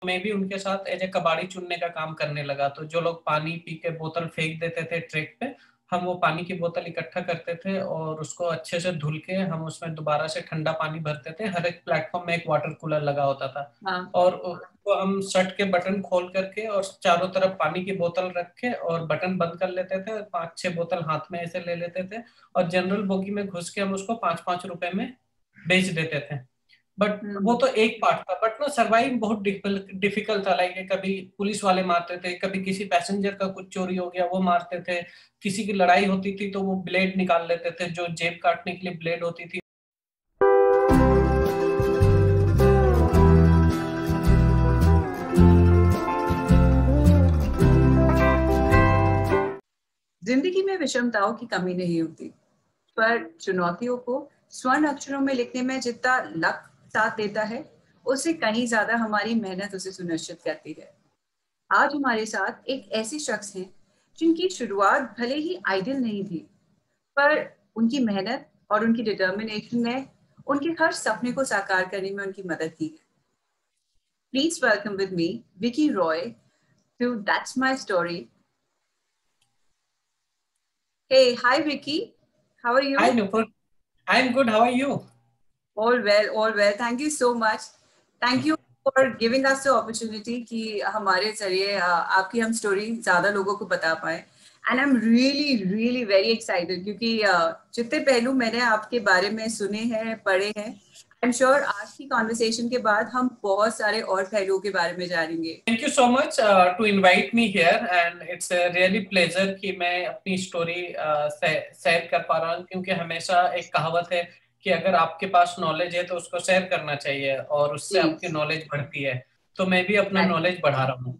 मैं भी उनके साथ एज ए कबाड़ी चुनने का काम करने लगा। तो जो लोग पानी पी के बोतल फेंक देते थे ट्रैक पे, हम वो पानी की बोतल इकट्ठा करते थे और उसको अच्छे से धुल के हम उसमें दोबारा से ठंडा पानी भरते थे। हर एक प्लेटफॉर्म में एक वाटर कूलर लगा होता था हाँ। और उसको हम शर्ट के बटन खोल करके और चारों तरफ पानी की बोतल रख के और बटन बंद कर लेते थे। 5-6 बोतल हाथ में ऐसे ले लेते थे और जनरल बोगी में घुस के हम उसको 5-5 रुपए में बेच देते थे। बट वो हम्म। तो एक पार्ट था, बट ना सर्वाइव बहुत डिफिकल्ट था। लाइक कभी पुलिस वाले मारते थे, कभी किसी पैसेंजर का कुछ चोरी हो गया वो मारते थे, किसी की लड़ाई होती थी तो वो ब्लेड निकाल लेते थे, जो जेब काटने के लिए ब्लेड होती थी। जिंदगी में विषमताओं की कमी नहीं होती, पर चुनौतियों को स्वर्ण अक्षरों में लिखने में जितना लक साथ देता है, उससे कहीं ज्यादा हमारी मेहनत उसे सुनिश्चित करती है। आज हमारे साथ एक ऐसे शख्स हैं जिनकी शुरुआत भले ही आइडियल नहीं थी, पर उनकी मेहनत और उनकी डिटर्मिनेशन ने उनके हर सपने को साकार करने में उनकी मदद की है। Please welcome with me Vicky Roy to that's my story. Hey, hi Vicky. How are hi you? Nupur, I am good, how are you? All well, all well. Thank you so much. Thank you for giving us the opportunity कि हमारे जरिए आपकी हम story ज्यादा लोगों को बता पाए। And I'm really, really very excited क्योंकि जितने पहलू मैंने आपके बारे में सुने हैं, पढ़े हैं, I'm sure आज की कॉन्वर्सेशन के बाद हम बहुत सारे और पहलुओं के बारे में जानेंगे। Thank you so much to invite me here and it's really pleasure कि मैं अपनी स्टोरी शेयर कर पा रहा हूँ, क्योंकि हमेशा एक कहावत है कि अगर आपके पास नॉलेज है तो उसको शेयर करना चाहिए और उससे आपकी प्लीज। नॉलेज बढ़ती है। तो मैं भी अपना नॉलेज बढ़ा रहा हूँ।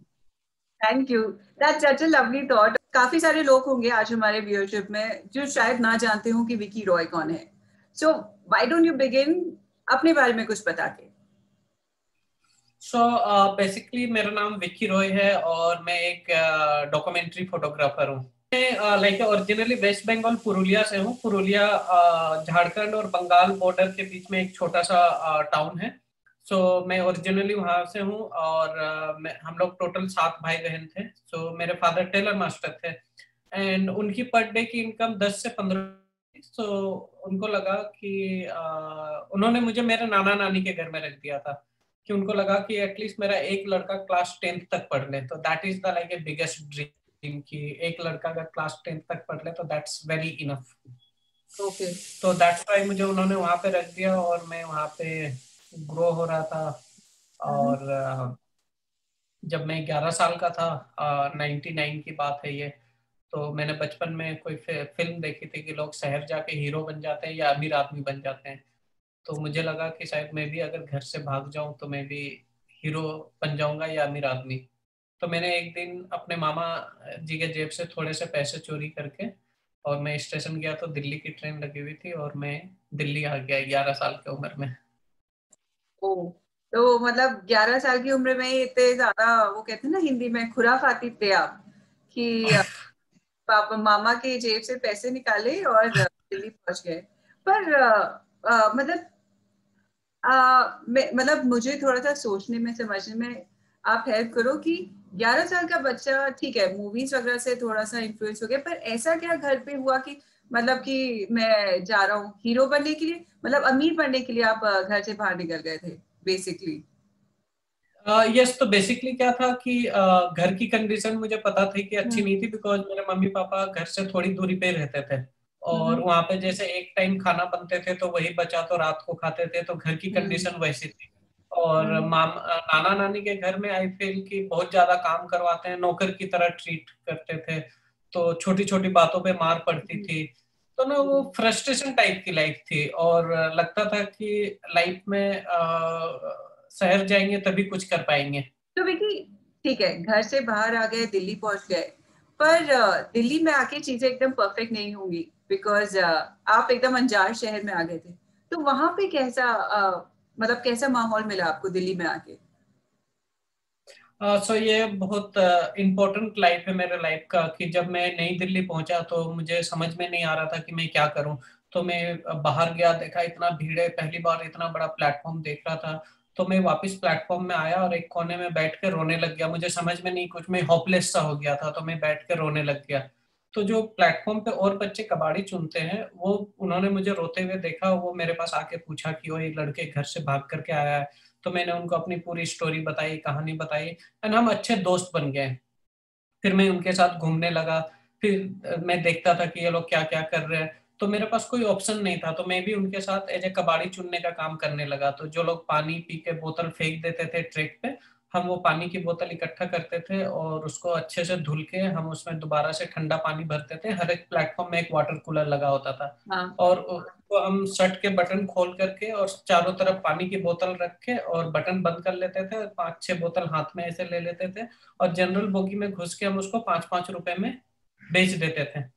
Thank you. That's such a lovely thought. काफी सारे लोग होंगे आज हमारे व्यूअरशिप में जो शायद ना जानते हो कि विकी रॉय कौन है। So why don't you begin अपने बारे में कुछ बता के। सो बेसिकली मेरा नाम विक्की रॉय है और मैं एक डॉक्यूमेंट्री फोटोग्राफर हूँ। मैं like originally west Bengal Purulia से हूँ। पुरुलिया झारखंड और बंगाल बॉर्डर के बीच में एक छोटा सा टाउन है। सो मैं ओरिजिनली वहां से हूँ और हम लोग टोटल 7 भाई बहन थे। सो मेरे फादर टेलर मास्टर थे एंड उनकी पर डे की इनकम 10 से 15। सो उनको लगा कि उन्होंने मुझे मेरे नाना नानी के घर में रख दिया था कि उनको लगा कि एटलीस्ट मेरा एक लड़का क्लास 10th तक पढ़ ले। तो that is the like a biggest dream कि एक लड़का अगर क्लास 10th तक पढ़ ले तो दैट्स वेरी इनफ। ओके। तो दैट्स व्हाई मुझे उन्होंने वहां पे रख दिया और मैं वहां पे ग्रो हो रहा था। और जब मैं 11 साल का था, 99 की बात है ये, तो मैंने बचपन में कोई फिल्म देखी थी कि लोग शहर जाके हीरो बन जाते हैं या अमीर आदमी बन जाते हैं। तो मुझे लगा कि शायद मैं भी अगर घर से भाग जाऊं तो मैं भी हीरो बन जाऊंगा या अमीर आदमी। तो मैंने एक दिन अपने मामा जी के जेब से थोड़े से पैसे चोरी करके और मैं स्टेशन गया तो दिल्ली की ट्रेन लगी हुई थी और मैं दिल्ली आ गया 11 साल की उम्र में। ओ, तो मतलब 11 साल की उम्र में ही इतने ज्यादा, वो कहते हैं ना हिंदी में, खुराफाती थे आप कि पापा मामा के जेब से पैसे निकाले और दिल्ली पहुंच गए। पर मतलब मतलब मुझे थोड़ा सा सोचने में समझने में आप हेल्प करो कि 11 साल का बच्चा, ठीक है मूवीज वगैरह से थोड़ा सा इन्फ्लुएंस हो गया, पर ऐसा क्या घर पे हुआ कि मतलब कि मैं जा रहा हूँ हीरो बनने के लिए, मतलब अमीर बनने के लिए आप घर से बाहर निकल गए थे बेसिकली। यस, तो बेसिकली क्या था कि घर की कंडीशन मुझे पता थी कि अच्छी हम्म। नहीं थी, बिकॉज मेरे मम्मी पापा घर से थोड़ी दूरी पे रहते थे और हम्म। वहां पे जैसे एक टाइम खाना बनते थे तो वही बचा तो रात को खाते थे। तो घर की हम्म। कंडीशन वैसी थी। और हम्म। नाना नानी के घर में आई फील कि बहुत ज्यादा काम करवाते हैं, नौकर की तरह ट्रीट करते थे। तो छोटी छोटी बातों पे मार पड़ती थी। तो ना वो हम्म। फ्रस्ट्रेशन टाइप की लाइफ थी और लगता था कि लाइफ में शहर जाएंगे तभी कुछ कर पाएंगे। तो विकी, ठीक है घर से बाहर आ गए, दिल्ली पहुंच गए, पर दिल्ली में आके चीजें एकदम परफेक्ट नहीं होंगी बिकॉज आप एकदम अनजान शहर में आ गए थे। तो वहां पे कैसा मतलब कैसा माहौल मिला आपको दिल्ली में आके। सो ये बहुत इम्पोर्टेंट लाइफ है मेरे लाइफ का कि जब मैं नई दिल्ली पहुंचा तो मुझे समझ में नहीं आ रहा था कि मैं क्या करूं। तो मैं बाहर गया, देखा इतना भीड़ है, पहली बार इतना बड़ा प्लेटफॉर्म देख रहा था। तो मैं वापस प्लेटफॉर्म में आया और एक कोने में बैठ के रोने लग गया। मुझे समझ में नहीं कुछ, मैं होपलेस सा हो गया था, तो मैं बैठ के रोने लग गया। तो जो प्लेटफॉर्म पे और बच्चे कबाड़ी चुनते हैं, वो उन्होंने मुझे रोते हुए देखा, वो मेरे पास आके पूछा कि वो ये लड़के घर से भाग करके आया है। तो मैंने उनको अपनी पूरी स्टोरी बताई, कहानी बताई, एंड हम अच्छे दोस्त बन गए। फिर मैं उनके साथ घूमने लगा। फिर मैं देखता था कि ये लोग क्या क्या कर रहे हैं। तो मेरे पास कोई ऑप्शन नहीं था, तो मैं भी उनके साथ एज ए कबाड़ी चुनने का काम करने लगा। तो जो लोग पानी पी के बोतल फेंक देते थे ट्रैक पे, हम वो पानी की बोतल इकट्ठा करते थे और उसको अच्छे से धुल के हम उसमें दोबारा से ठंडा पानी भरते थे। हर एक प्लेटफॉर्म में एक वाटर कूलर लगा होता था, हाँ। और उसको हम शर्ट के बटन खोल करके और चारों तरफ पानी की बोतल रख के और बटन बंद कर लेते थे, और 5-6 बोतल हाथ में ऐसे ले लेते थे, और जनरल बोगी में घुस के हम उसको 5-5 रुपए में बेच देते थे।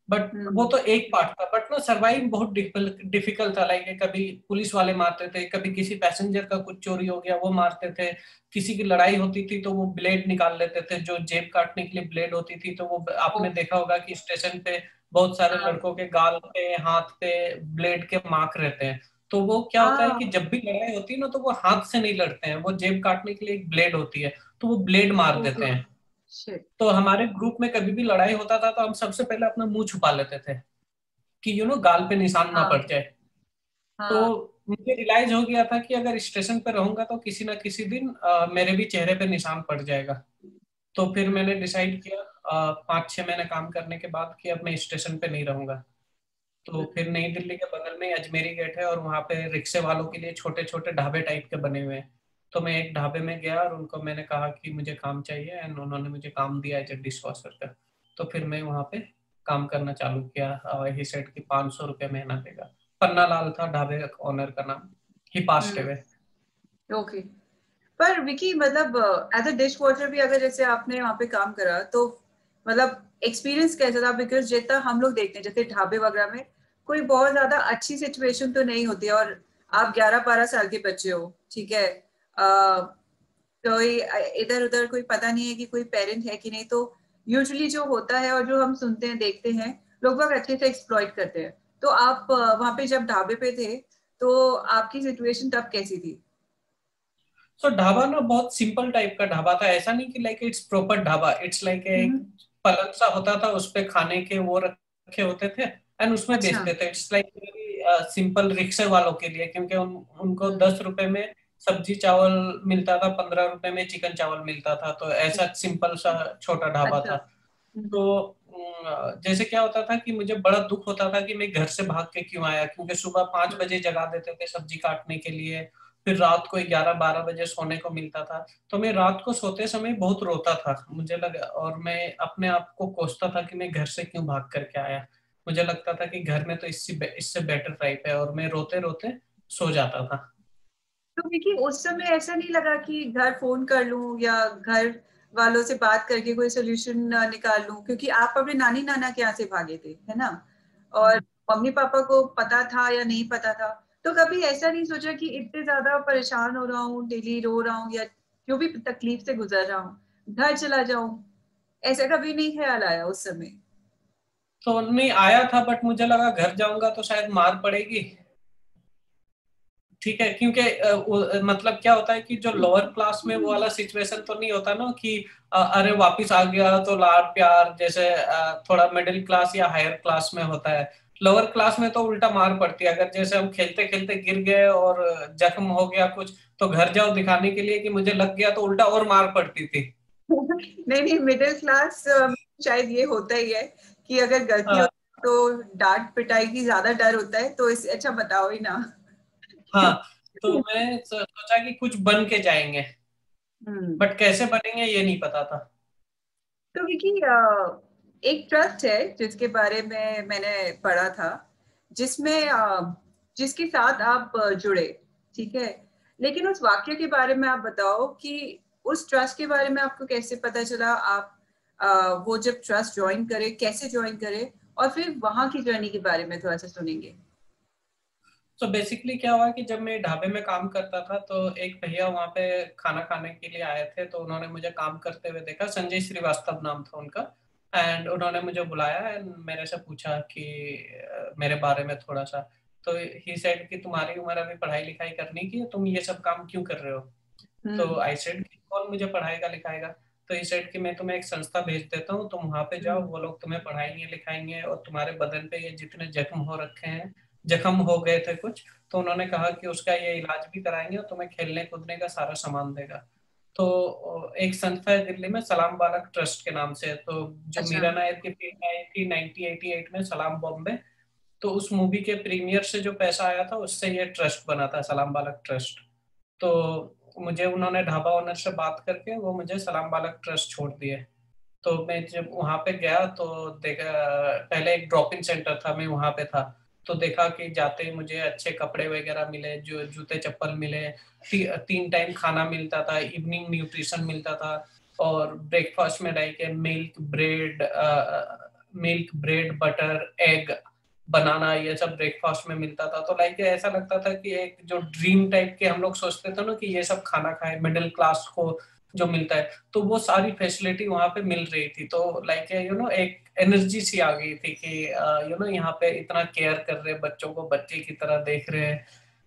बट वो हम्म। तो एक पार्ट था, बट ना सर्वाइव बहुत डिफिकल्ट था। लाइक कभी पुलिस वाले मारते थे, कभी किसी पैसेंजर का कुछ चोरी हो गया वो मारते थे, किसी की लड़ाई होती थी तो वो ब्लेड निकाल लेते थे, जो जेब काटने के लिए ब्लेड होती थी। तो वो ओ, आपने देखा होगा कि स्टेशन पे बहुत सारे हाँ लड़कों के गाल पे, हाथ पे ब्लेड के मार्क रहते हैं। तो वो क्या होता है कि हाँ। जब भी लड़ाई होती है ना, तो वो हाथ से नहीं लड़ते हैं, वो जेब काटने के लिए एक ब्लेड होती है, तो वो ब्लेड मार देते ओके। हैं। शिट। तो हमारे ग्रुप में कभी भी लड़ाई होता था तो हम सबसे पहले अपना मुंह छुपा लेते थे कि गाल पे निशान ना पड़ हाँ जाए। तो हाँ। मुझे रियलाइज हो गया था कि अगर स्टेशन पे रहूंगा तो किसी ना किसी दिन मेरे भी चेहरे पे निशान पड़ जाएगा। तो फिर मैंने डिसाइड किया 5-6 महीने काम करने के बाद कि अब मैं स्टेशन पे नहीं रहूंगा। तो फिर नई दिल्ली के बगल में अजमेरी गेट है, और वहाँ पे रिक्शे वालों के लिए छोटे छोटे ढाबे टाइप के बने हुए हैं। तो मैं एक ढाबे में गया और उनको मैंने कहा कि मुझे काम चाहिए, एंड उन्होंने मुझे काम दिया एज ए डिश वॉशर का। तो फिर मैं वहाँ पे काम करना चालू किया। ही सेड कि 500 रुपये महीना देगा। पन्ना लाल था ढाबे ओनर का नाम। ही पास्ट अवे। ओके। पर विकी मतलब एज अ डिश वॉशर भी अगर जैसे आपने वहाँ पे काम करा तो मतलब एक्सपीरियंस कैसा था? बिकॉज जितना हम लोग देखते हैं जैसे ढाबे वगैरह में कोई बहुत ज्यादा अच्छी सिचुएशन तो नहीं होती, और आप 11-12 साल के बच्चे हो, ठीक है, कोई इधर उधर कोई पता नहीं है कि कोई पेरेंट है कि नहीं, तो यूजुअली जो होता है और जो हम सुनते हैं देखते हैं, लोग बहुत अच्छे से एक्सप्लॉइट करते हैं। तो आप वहाँ पे जब ढाबे पे थे तो आपकी सिचुएशन तब कैसी थी? सो ढाबा ना बहुत सिंपल टाइप का ढाबा था। ऐसा नहीं कि like it's proper dhaba, it's like एक हम्म। पलंग सा होता था, उस पे खाने के वो रखे होते थे एंड उसमें अच्छा। बेचते थे। इट्स लाइक सिंपल रिक्शे वालों के लिए, क्योंकि उनको हम्म। 10 रुपए में सब्जी चावल मिलता था, 15 रुपए में चिकन चावल मिलता था। तो ऐसा सिंपल सा छोटा ढाबा अच्छा। था। तो जैसे क्या होता था कि मुझे बड़ा दुख होता था कि मैं घर से भाग के क्यों आया, क्योंकि सुबह 5 बजे जगा देते थे सब्जी काटने के लिए, फिर रात को 11-12 बजे सोने को मिलता था। तो मैं रात को सोते समय बहुत रोता था, मुझे लगा, और मैं अपने आप को कोसता था कि मैं घर से क्यों भाग करके आया। मुझे लगता था कि घर में तो इससे बेटर लाइफ है, और मैं रोते रोते सो जाता था। तो देखिए उस समय ऐसा नहीं लगा कि घर फोन कर लूं या घर वालों से बात करके कोई सोल्यूशन निकाल लूं, क्योंकि आप अपने नानी नाना के यहाँ से भागे थे, है ना, और मम्मी पापा को पता था या नहीं पता था? तो कभी ऐसा नहीं सोचा कि इतने ज्यादा परेशान हो रहा हूँ, डेली रो रहा हूँ या जो भी तकलीफ से गुजर रहा हूँ, घर चला जाऊं? ऐसा कभी नहीं ख्याल आया उस समय? तो नहीं आया था, बट मुझे लगा घर जाऊंगा तो शायद मार पड़ेगी। ठीक है, क्योंकि मतलब क्या होता है कि जो लोअर क्लास में वो वाला सिचुएशन तो नहीं होता ना कि अरे वापिस आ गया तो लाड प्यार, जैसे थोड़ा मिडिल क्लास या हायर क्लास में होता है। लोअर क्लास में तो उल्टा मार पड़ती है। अगर जैसे हम खेलते खेलते गिर गए और जख्म हो गया कुछ, तो घर जाओ दिखाने के लिए कि मुझे लग गया, तो उल्टा और मार पड़ती थी। नहीं नहीं, मिडिल क्लास शायद ये होता ही है कि अगर गलती हो हाँ। तो डांट पिटाई की ज्यादा डर होता है, तो इस अच्छा बताओ ही ना। हाँ। तो मैं सोचा कि कुछ बन के जाएंगे, हम्म। बट कैसे बनेंगे ये नहीं पता था। तो विकी एक ट्रस्ट है जिसके बारे में मैंने पढ़ा था, जिसमें जिसके साथ आप जुड़े, ठीक है, लेकिन उस वाक्य के बारे में आप बताओ कि उस ट्रस्ट के बारे में आपको कैसे पता चला, आप वो जब ट्रस्ट ज्वाइन करे कैसे ज्वाइन करे, और फिर वहां की जर्नी के बारे में थोड़ा सा सुनेंगे। तो बेसिकली क्या हुआ कि जब मैं ढाबे में काम करता था, तो एक भैया वहाँ पे खाना खाने के लिए आए थे। तो उन्होंने मुझे काम करते हुए देखा, संजय श्रीवास्तव नाम था उनका। एंड उन्होंने मुझे बुलाया एंड मेरे से पूछा कि मेरे बारे में थोड़ा सा। तो ही सेड कि तुम्हारी उम्र अभी पढ़ाई लिखाई करने की है, तुम ये सब काम क्यों कर रहे हो? तो आई सेड कि कौन मुझे पढ़ाएगा लिखाएगा? तो ही सेड कि मैं तुम्हें एक संस्था भेज देता हूँ, तुम वहां पे जाओ, वो लोग तुम्हें पढ़ाएंगे लिखाएंगे, और तुम्हारे बदन पे ये जितने जख्म हो रखे हैं, जख्म हो गए थे कुछ, तो उन्होंने कहा कि उसका ये इलाज भी कराएंगे और तुम्हें खेलने कूदने का सारा सामान देगा। तो एक संस्था है दिल्ली में, सलाम बालक ट्रस्ट के नाम से। तो जो अच्छा। मीरा नायर की फिल्म आई थी 1988 में, सलाम बॉम्बे, तो उस मूवी के प्रीमियर से जो पैसा आया था उससे ये ट्रस्ट बना था, सलाम बालक ट्रस्ट। तो मुझे उन्होंने ढाबा ओनर से बात करके वो मुझे सलाम बालक ट्रस्ट छोड़ दिए। तो मैं जब वहां पे गया तो देखा, पहले एक ड्रॉप इन सेंटर था, मैं वहां पे था। तो देखा कि जाते ही मुझे अच्छे कपड़े वगैरह मिले, जो जूते चप्पल मिले, 3 टाइम खाना मिलता था, इवनिंग न्यूट्रिशन मिलता था, और ब्रेकफास्ट में like milk bread butter egg banana, ये सब ब्रेकफास्ट में मिलता था। तो लाइक ऐसा लगता था कि एक जो ड्रीम टाइप के हम लोग सोचते थे ना कि ये सब खाना खाए मिडिल क्लास को जो मिलता है, तो वो सारी फैसिलिटी वहां पे मिल रही थी। तो लाइक एक एनर्जी सी आ गई थी कि यहाँ पे इतना केयर कर रहे हैं बच्चों को, बच्चे की तरह देख रहे हैं।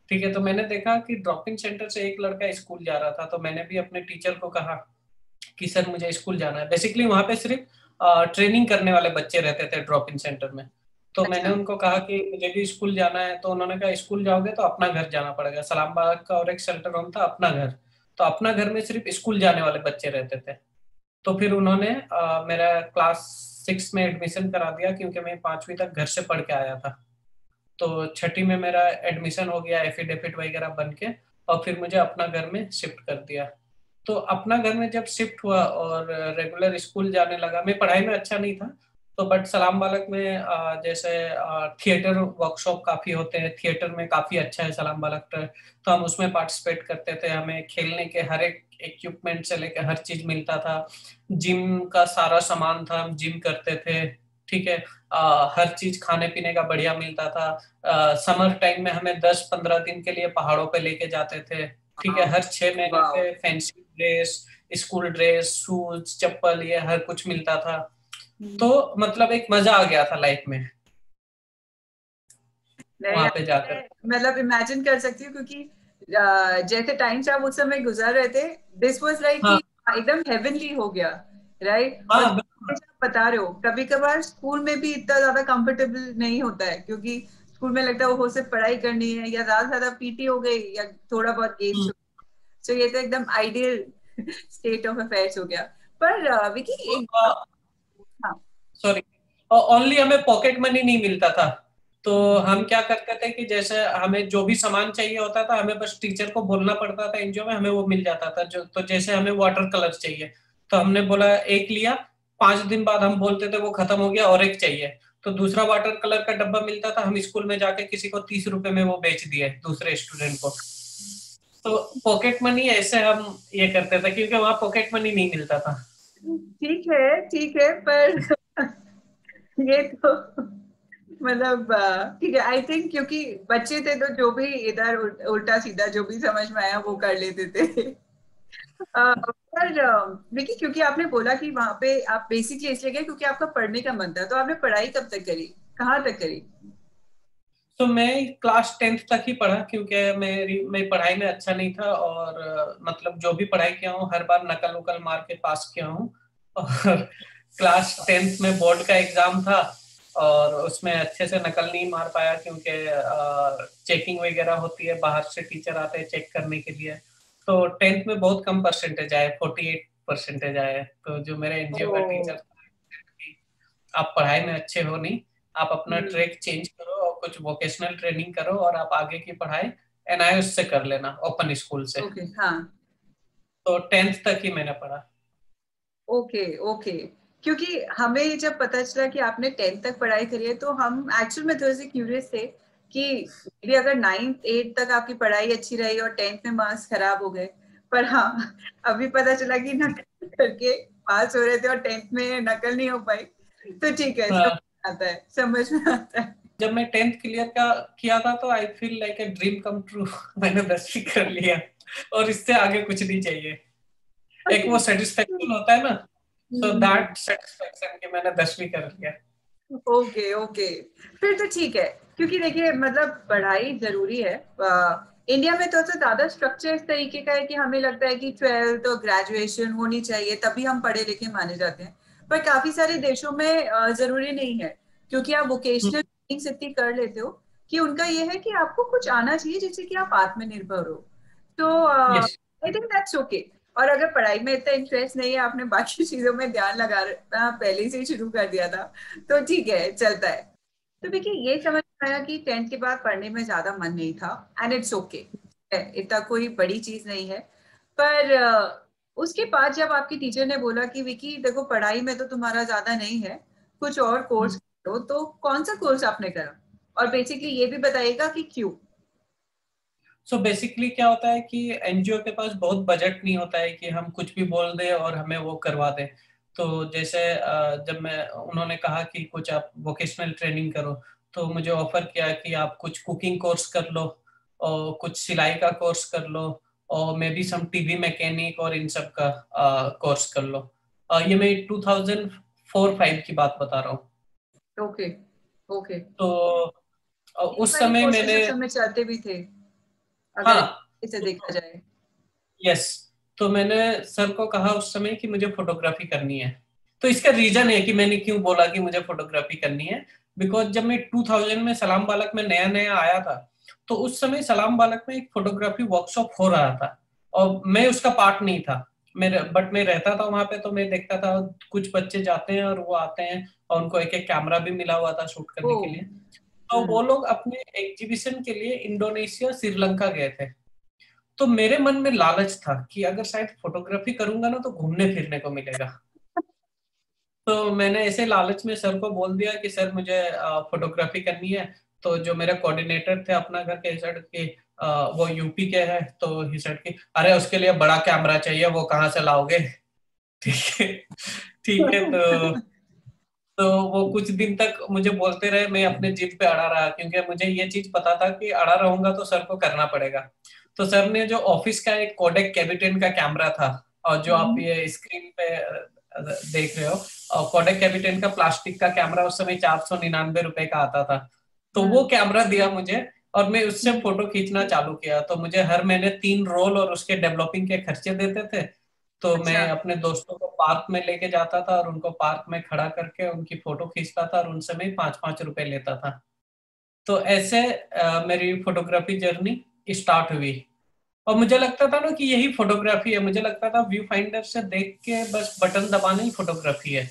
ठीक है, तो मैंने देखा कि ड्रॉपिंग सेंटर से एक लड़का स्कूल जा रहा था, तो मैंने भी अपने टीचर को कहा कि सर मुझे स्कूल जाना है। बेसिकली वहां पे सिर्फ ट्रेनिंग करने वाले बच्चे रहते थे ड्रॉप इन सेंटर में। तो मैंने अच्छा। उनको कहा कि मुझे भी स्कूल जाना है। तो उन्होंने कहा स्कूल जाओगे तो अपना घर जाना पड़ेगा। सलाम बाग का और एक शेल्टर होम था, अपना घर। तो अपना घर में सिर्फ स्कूल जाने वाले बच्चे रहते थे। तो फिर उन्होंने मेरा क्लास 6 में एडमिशन करा दिया, क्योंकि मैं 5वीं तक घर से पढ़ के आया था। तो छठी में मेरा एडमिशन हो गया एफिडेविट वगैरह बन के, और फिर मुझे अपना घर में शिफ्ट कर दिया। तो अपना घर में जब शिफ्ट हुआ और रेगुलर स्कूल जाने लगा, मैं पढ़ाई में अच्छा नहीं था, तो बट सलाम बालक में जैसे थिएटर वर्कशॉप काफी होते हैं, थिएटर में काफी अच्छा है सलाम बालक तो हम उसमें पार्टिसिपेट करते थे। हमें खेलने के हर एक इक्विपमेंट से लेकर हर चीज मिलता था। जिम का सारा सामान था, हम जिम करते थे। ठीक है, हर चीज खाने पीने का बढ़िया मिलता था। समर टाइम में हमें 10-15 दिन के लिए पहाड़ों पे लेके जाते थे। ठीक है, हर 6 महीने वाह। पे fancy dress, school dress, shoes, चप्पल, ये हर कुछ मिलता था। तो मतलब एक मजा आ गया था लाइफ में नहीं, वहां पे जाकर। मतलब इमेजिन कर सकती हूँ, क्योंकि जैसे टाइम से आप उस समय गुजर रहे थे, दिस वाज लाइक कि हाँ एकदम हेवनली हो गया, राइट। और हाँ बिल्कुल। जैसे आप बता रहे हो, कभी कभार स्कूल में भी इतना ज्यादा कंफर्टेबल नहीं होता है, क्योंकि स्कूल में लगता है वो सिर्फ पढ़ाई करनी है, या ज्यादा से ज्यादा पीटी हो गई, या थोड़ा बहुत गेम्स हम्म, हो। तो ये तो एकदम आइडियल स्टेट ऑफ अफेयर्स हो गया। पर विकी एक, हाँ। सॉरी, ओनली हमें पॉकेट मनी नहीं मिलता था। तो हम क्या करते थे कि जैसे हमें जो भी सामान चाहिए होता था, हमें बस टीचर को बोलना पड़ता था एनजीओ में, हमें वो मिल जाता था। जो तो जैसे हमें वाटर कलर चाहिए, तो हमने बोला एक लिया, 5 दिन बाद हम बोलते थे वो खत्म हो गया और एक चाहिए। तो दूसरा वाटर कलर का डब्बा मिलता था, हम स्कूल में जाके किसी को 30 रुपए में वो बेच दिए दूसरे स्टूडेंट को। तो पॉकेट मनी ऐसे हम ये करते थे, क्योंकि वहां पॉकेट मनी नहीं मिलता था। ठीक है, ठीक है, पर ये तो मतलब ठीक है, आई थिंक क्योंकि बच्चे थे तो जो भी इधर उल्टा सीधा जो भी समझ में आया वो कर लेते थे। पर विकी, क्योंकि आपने बोला कि वहां पे आप बेसिकली इसलिए गए क्योंकि आपका पढ़ने का मन था, तो आपने पढ़ाई कब तक करी, कहाँ तक करी? तो मैं क्लास 10th तक ही पढ़ा, क्योंकि मैं पढ़ाई में अच्छा नहीं था, और मतलब जो भी पढ़ाई किया हूँ हर बार नकल उकल मार के पास किया हूँ। और क्लास 10th में बोर्ड का एग्जाम था, और उसमें अच्छे से नकल नहीं मार पाया, क्योंकि चेकिंग वगैरह होती है, बाहर से टीचर आते हैं चेक करने के लिए। तो 10th में बहुत कम परसेंटेज आए, 48% आए। तो जो मेरे एनजीओ का टीचर ओ। था, आप पढ़ाई में अच्छे हो नहीं, आप अपना हम्म। ट्रैक चेंज करो और कुछ वोकेशनल ट्रेनिंग करो, और आप आगे की पढ़ाई एनआईएस से कर लेना, ओपन स्कूल से। ओके, हाँ। तो 10th तक ही मैंने पढ़ा। Okay, okay. क्योंकि हमें जब पता चला कि आपने 10th तक पढ़ाई करी है, तो हम एक्चुअल में थोड़े से क्यूरियस थे कि यदि अगर 9th 8th तक आपकी पढ़ाई अच्छी रही और 10th में मार्क्स खराब हो गए, पर हाँ, अभी पता चला कि नकल करके पास हो रहे थे और 10th में नकल नहीं हो पाई, तो ठीक है, समझ हाँ, में आता है, समझ में आता है। जब मैं 10th क्लियर का किया था तो I feel like a dream come true. मैंने 10वीं कर लिया, और इससे आगे कुछ नहीं चाहिए। एक वो सेटिस्फेक्शन होता है ना, सो दैट सेटिस्फेक्शन कि मैंने 10वीं कर लिया। Okay, okay. फिर तो ठीक है, क्योंकि देखिए मतलब पढ़ाई जरूरी है। इंडिया में तो ज्यादा स्ट्रक्चर इस तरीके का है कि हमें लगता है कि 12th और ग्रेजुएशन होनी चाहिए तभी हम पढ़े लिखे माने जाते हैं, पर काफी सारे देशों में जरूरी नहीं है, क्योंकि आप वोकेशनल ट्रेनिंग इतनी कर लेते हो कि उनका ये है कि आपको कुछ आना चाहिए जिससे कि आप आत्मनिर्भर हो। तो yes. I think that's okay. और अगर पढ़ाई में इतना इंटरेस्ट नहीं है, आपने बाकी चीजों में ध्यान लगाना पहले से ही शुरू कर दिया था, तो ठीक है, चलता है। तो देखिए ये समझ में आया कि 10th के बाद पढ़ने में ज्यादा मन नहीं था, एंड इट्स ओके, इतना कोई बड़ी चीज नहीं है। पर उसके बाद जब आपकी टीचर ने बोला कि विकी देखो पढ़ाई में तो तुम्हारा ज्यादा नहीं है, कुछ और कोर्स करो, तो कौन सा कोर्स आपने करा? और बेसिकली ये भी बताइएगा कि क्यों। सो बेसिकली क्या होता है कि एनजीओ के पास बहुत बजट नहीं होता है कि हम कुछ भी बोल दें और हमें वो करवा दें। तो जैसे जब मैं उन्होंने कहा कि कुछ आप वोकेशनल ट्रेनिंग करो, तो मुझे ऑफर किया कि आप कुछ कुकिंग कोर्स कर लो और कुछ सिलाई का कोर्स कर लो और maybe some TV mechanic और इन सब का कोर्स कर लो। ये मैं 2004-5 की बात बता रहा हूँ। Okay okay. तो ये उस वाले समय कोर्सेज मैंने, उस समय चलते भी थे, अगर हाँ, इसे देखा जाए। यस, तो मैंने सर को कहा उस समय कि मुझे फोटोग्राफी करनी है। तो इसका रीजन है कि मैंने क्यों बोला कि मुझे फोटोग्राफी करनी है। बिकॉज जब मैं 2000 में सलाम बालक में नया नया आया था, तो उस समय सलाम बालक में एक फोटोग्राफी वर्कशॉप हो रहा था और मैं उसका पार्ट नहीं था। मैं रहता था वहां पे, तो मैं देखता था कुछ बच्चे जाते हैं और वो आते हैं और उनको एक एक कैमरा भी मिला हुआ था शूट ओ। करने के लिए। तो वो लोग अपने एग्जीबिशन के लिए इंडोनेशिया श्रीलंका गए थे। तो मेरे मन में लालच था कि अगर शायद फोटोग्राफी करूंगा ना तो घूमने फिरने को मिलेगा। तो मैंने ऐसे लालच में सर को बोल दिया कि सर मुझे फोटोग्राफी करनी है। तो जो मेरे कोऑर्डिनेटर थे अपना घर के हिसाब के, वो यूपी के हैं, तो हिसाब की अरे उसके लिए बड़ा कैमरा चाहिए, वो कहाँ से लाओगे? ठीक है, ठीक है। तो वो कुछ दिन तक मुझे बोलते रहे, मैं अपने जिद पे अड़ा रहा क्योंकि मुझे ये चीज पता था कि अड़ा रहूंगा तो सर को करना पड़ेगा। तो सर ने जो ऑफिस का एक कोडेक कैविटेन का कैमरा था, और जो आप ये स्क्रीन पे देख रहे हो, कोडेक कैविटेन का प्लास्टिक का कैमरा उस समय 499 रुपए का आता था। तो वो कैमरा दिया मुझे और मैं उससे फोटो खींचना चालू किया। तो मुझे हर महीने 3 रोल और उसके डेवलपिंग के खर्चे देते थे। तो अच्छा। मैं अपने दोस्तों को पार्क में लेके जाता था और उनको पार्क में खड़ा करके उनकी फोटो खींचता था और उनसे मैं 5-5 रुपए लेता था। तो ऐसे मेरी फोटोग्राफी जर्नी स्टार्ट हुई। और मुझे लगता था ना कि यही फोटोग्राफी है। मुझे लगता था व्यू फाइंडर से देख के बस बटन दबाना ही फोटोग्राफी है,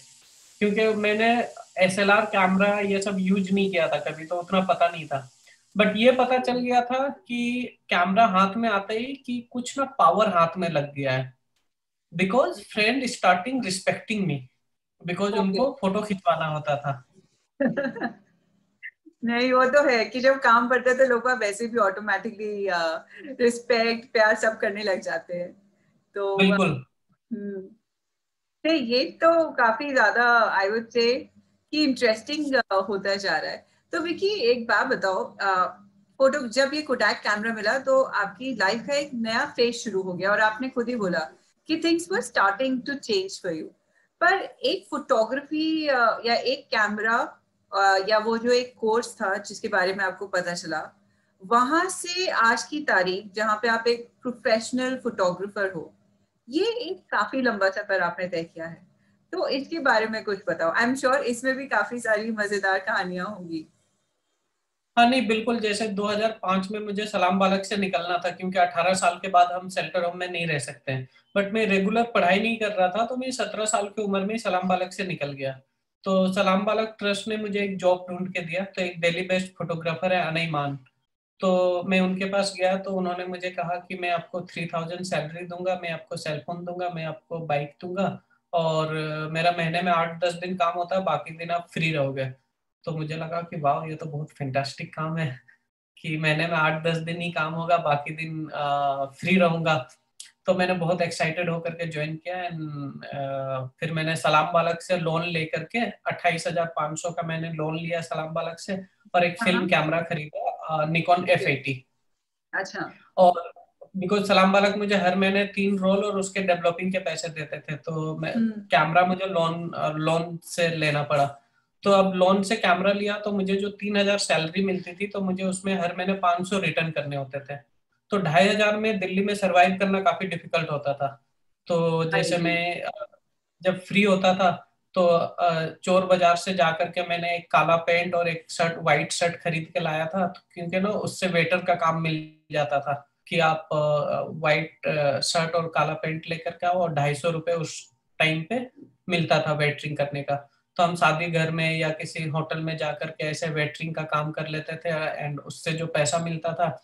क्योंकि मैंने एसएलआर कैमरा ये सब यूज नहीं किया था कभी, तो उतना पता नहीं था। बट ये पता चल गया था कि कैमरा हाथ में आते ही कि कुछ ना पावर हाथ में लग गया है। Because friend starting respecting me, because okay. उनको फोटो खिंचवाना होता था। नहीं, वो तो है कि जब काम पड़ता है तो लोग वैसे भी ऑटोमेटिकली रिस्पेक्ट प्यार सब करने लग जाते हैं। तो बिल्कुल। नहीं, ये तो काफी ज्यादा आई वुड से कि इंटरेस्टिंग होता जा रहा है। तो विकी एक बात बताओ, फोटो जब ये कोडैक कैमरा मिला तो आपकी लाइफ का एक नया फेज शुरू हो गया और आपने खुद ही बोला कि things were starting to change for you. पर एक फोटोग्राफी या एक कैमरा या वो जो एक कोर्स था जिसके बारे में आपको पता चला, वहां से आज की तारीख जहाँ पे आप एक प्रोफेशनल फोटोग्राफर हो, ये एक काफी लंबा सफर आपने तय किया है। तो इसके बारे में कुछ बताओ। आई एम श्योर इसमें भी काफी सारी मजेदार कहानियां होंगी। हाँ नहीं, बिल्कुल। जैसे 2005 में मुझे सलाम बालक से निकलना था क्योंकि 18 साल के बाद हम शेल्टर होम में नहीं रह सकते हैं। बट मैं रेगुलर पढ़ाई नहीं कर रहा था, तो मैं 17 साल की उम्र में सलाम बालक से निकल गया। तो सलाम बालक ट्रस्ट ने मुझे एक जॉब ढूंढ के दिया। तो एक दिल्ली बेस्ड फोटोग्राफर है अनई मान, तो मैं उनके पास गया। तो उन्होंने मुझे कहा कि मैं आपको 3000 सैलरी दूंगा, मैं आपको सेलफोन दूंगा, मैं आपको बाइक दूंगा, और मेरा महीने में 8-10 दिन काम होता है, बाकी दिन आप फ्री रहोगे। तो मुझे लगा कि वाह, ये तो बहुत फैंटास्टिक काम है कि महीने में 8-10 दिन ही काम होगा, बाकी दिन फ्री रहूंगा। तो मैंने बहुत एक्साइटेड होकर के ज्वाइन किया। एंड फिर मैंने सलाम बालक से लोन लेकर के 28,500 का मैंने लोन लिया सलाम बालक से, और एक हाँ फिल्म हाँ। कैमरा खरीदा, निकॉन ओके। F80। अच्छा। और बिकॉज सलाम बालक मुझे हर महीने 3 रोल और उसके डेवलपिंग के पैसे देते थे, तो मैं हम्म। कैमरा मुझे लोन लोन से लेना पड़ा। तो अब लोन से कैमरा लिया तो मुझे जो 3,000 सैलरी मिलती थी तो मुझे उसमें हर महीने 500 रिटर्न करने होते थे। तो 2,500 में दिल्ली में सरवाइव करना काफी डिफिकल्ट होता था। तो हाँ जैसे जी। मैं जब फ्री होता था तो चोर बाजार से जा करके मैंने एक काला पेंट और एक शर्ट, व्हाइट शर्ट खरीद के लाया था, तो क्योंकि ना उससे वेटर का काम मिल जाता था कि आप व्हाइट शर्ट और काला पेंट लेकर के आओ, और 250 रुपये उस टाइम पे मिलता था वेटरिंग करने का। तो हम शादी घर में या किसी होटल में जा करके ऐसे वेटरिंग का काम कर लेते थे, एंड उससे जो पैसा मिलता था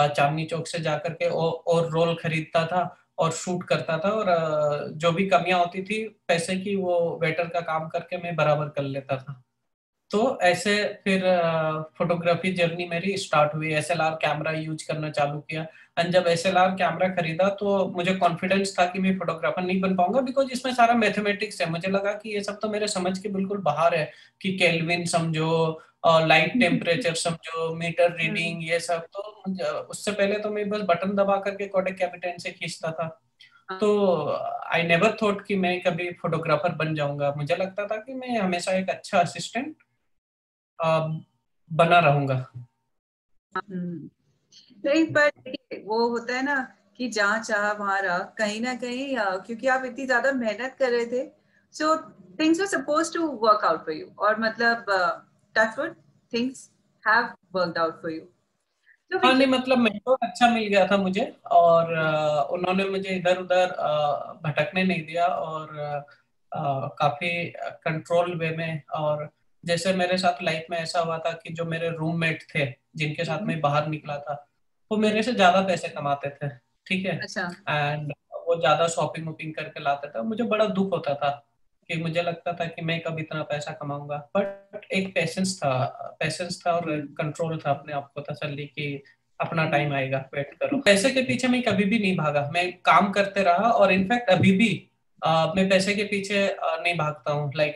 चांदनी चौक से जा करके और रोल खरीदता था और शूट करता था, और जो भी कमियां होती थी पैसे की वो वेटर का काम करके मैं बराबर कर लेता था। तो ऐसे फिर फोटोग्राफी जर्नी मेरी स्टार्ट हुई, एसएलआर कैमरा यूज करना चालू किया। एंड जब एसएलआर कैमरा खरीदा तो मुझे कॉन्फिडेंस था कि मैं फोटोग्राफर नहीं बन पाऊंगा, बिकॉज इसमें सारा मैथमेटिक्स है। मुझे लगा कि ये सब तो मेरे समझ के बिल्कुल बाहर है, कि केल्विन समझो, लाइट टेम्परेचर समझो, मीटर हम्म। रीडिंग, ये सब तो उससे पहले तो मैं बस बटन दबा करके कोडेक कैपिटन से खींचता था। तो आई नेवर थॉट कि मैं कभी फोटोग्राफर बन जाऊंगा। मुझे लगता था कि मैं हमेशा एक अच्छा असिस्टेंट बना रहूंगा। हम्म। नहीं, पर देखिए, वो होता है ना कि जहाँ चाह वहां रहा, कहीं ना कहीं क्योंकि आप इतनी ज्यादा मेहनत कर रहे थे, so things were suppose to work out for you, और मतलब touch wood, things have worked out for you. तो हाँ नहीं, विषय। मतलब मेंटोर अच्छा मिल गया था मुझे, और उन्होंने मुझे इधर उधर भटकने नहीं दिया, और काफी कंट्रोल वे में। और जैसे मेरे साथ लाइफ में ऐसा हुआ था कि जो मेरे रूममेट थे जिनके साथ हम्म। मैं बाहर निकला था, वो मेरे हम्म। से ज्यादा पैसे कमाते थे, ठीक है। अच्छा। एंड वो ज्यादा शॉपिंग वॉपिंग करके लाते थे, मुझे बड़ा दुख होता था कि मुझे लगता था कि मैं कब इतना पैसा कमाऊंगा। बट एक पेशेंस था और हम्म। कंट्रोल था अपने आप को तसल्ली की अपना हम्म। टाइम आएगा, वेट करो। पैसे के पीछे मैं कभी भी नहीं भागा, मैं काम करते रहा। और इनफैक्ट अभी भी मैं पैसे के पीछे नहीं भागता हूँ। लाइक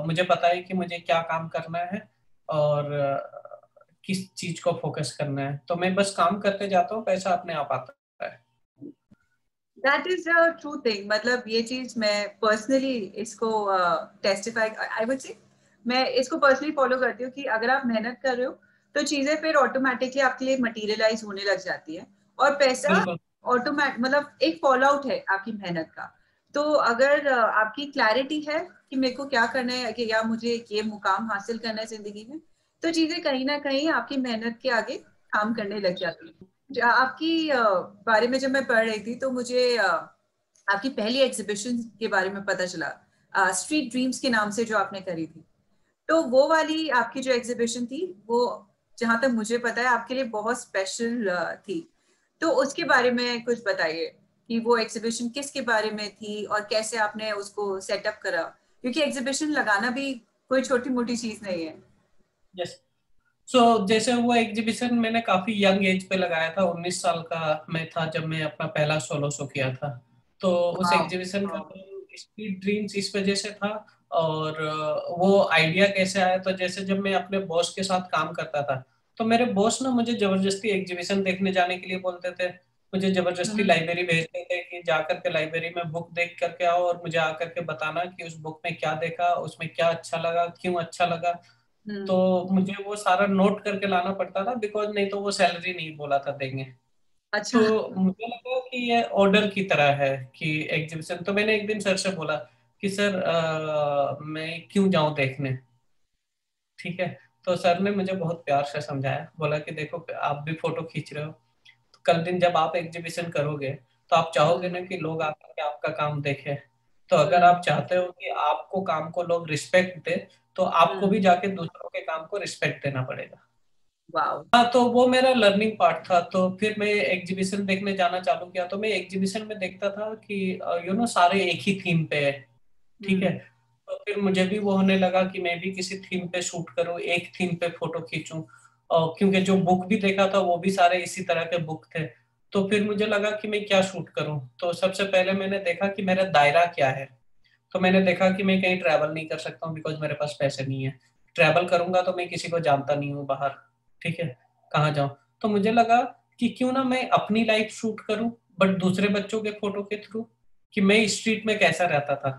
मुझे पता है कि मुझे क्या काम करना है और किस चीज को फोकस करना है, तो मैं बस काम करते जाता हूँ, पैसा अपने आप आता है। That is a true thing. मतलब ये चीज मैं पर्सनली इसको टेस्टिफाई, आई वुड से, मैं इसको पर्सनली फॉलो करती हूँ कि अगर आप मेहनत कर रहे हो तो चीजें फिर ऑटोमेटिकली आपके लिए मटेरियलाइज होने लग जाती है, और पैसा बिल्कुल। ऑटोमेट मतलब एक फॉल आउट है आपकी मेहनत का। तो अगर आपकी क्लैरिटी है कि मेरे को क्या करना है, कि या मुझे ये मुकाम हासिल करना है जिंदगी में, तो चीजें कहीं ना कहीं आपकी मेहनत के आगे काम करने लग जाती है। आपकी बारे में जब मैं पढ़ रही थी तो मुझे आपकी पहली एग्जीबिशन के बारे में पता चला, स्ट्रीट ड्रीम्स के नाम से जो आपने करी थी। तो वो वाली आपकी जो एग्जीबिशन थी, वो जहां तक मुझे पता है आपके लिए बहुत स्पेशल थी। तो उसके बारे में कुछ बताइए कि वो एग्जीबिशन किसके बारे में थी और कैसे आपने उसको सेटअप करा, क्योंकि एग्जीबिशन लगाना भी कोई छोटी मोटी चीज नहीं है। यस। सो जैसे वो एग्जीबिशन मैंने काफी यंग एज पे लगाया था, 19 साल का मैं था जब मैं अपना पहला सोलो शो किया था। तो उस वाह। एग्जीबिशन का नाम स्पीड ड्रीम्स इस वजह से था। और वो आइडिया कैसे आया, तो जैसे जब मैं अपने बॉस के साथ काम करता था तो मेरे बॉस ना मुझे जबरदस्ती एग्जीबिशन देखने जाने के लिए बोलते थे। मुझे जबरदस्ती हम्म। लाइब्रेरी भेजते थे कि जा करके लाइब्रेरी में बुक देख करके आओ और मुझे आकर के बताना कि उस बुक में क्या देखा, उसमें क्या अच्छा लगा, क्यों अच्छा लगा। तो हम्म। मुझे वो सारा नोट करके लाना पड़ता था, बिकॉज नहीं तो वो सैलरी नहीं बोला था देंगे। अच्छा। तो मुझे लगा कि ये ऑर्डर की तरह है कि एग्जीबिशन। तो मैंने एक दिन सर से बोला कि सर मैं क्यों जाऊं देखने, ठीक है। तो सर ने मुझे बहुत प्यार से समझाया, बोला कि देखो आप भी फोटो खींच रहे हो, तो कल दिन जब आप एग्जीबिशन करोगे तो आप चाहोगे हम्म। ना कि लोग आकर के आपका काम देखें। तो अगर हम्म। आप चाहते हो कि आपको काम को लोग रिस्पेक्ट दे, तो आपको हम्म। भी जाके दूसरों के काम को रिस्पेक्ट देना पड़ेगा। वाह। हाँ, तो वो मेरा लर्निंग पार्ट था। तो फिर मैं एग्जीबिशन देखने जाना चालू किया, तो मैं एग्जीबिशन में देखता था कि सारे एक ही थीम पे है, ठीक है। हम्म। तो फिर मुझे भी वो होने लगा कि मैं भी किसी थीम पे शूट करूँ, एक थीम पे फोटो खींचूं। और क्योंकि जो बुक भी देखा था वो भी सारे इसी तरह के बुक थे। तो फिर मुझे लगा कि मैं क्या शूट करूं। तो सबसे पहले मैंने देखा कि मेरा दायरा क्या है। तो मैंने देखा कि मैं कहीं ट्रैवल नहीं कर सकता हूँ, बिकॉज मेरे पास पैसे नहीं है। ट्रैवल करूंगा तो मैं किसी को जानता नहीं हूँ बाहर, ठीक है, कहाँ जाऊं। तो मुझे लगा कि क्यों ना मैं अपनी लाइफ शूट करूं, बट दूसरे बच्चों के फोटो के थ्रू, कि मैं स्ट्रीट में कैसा रहता था।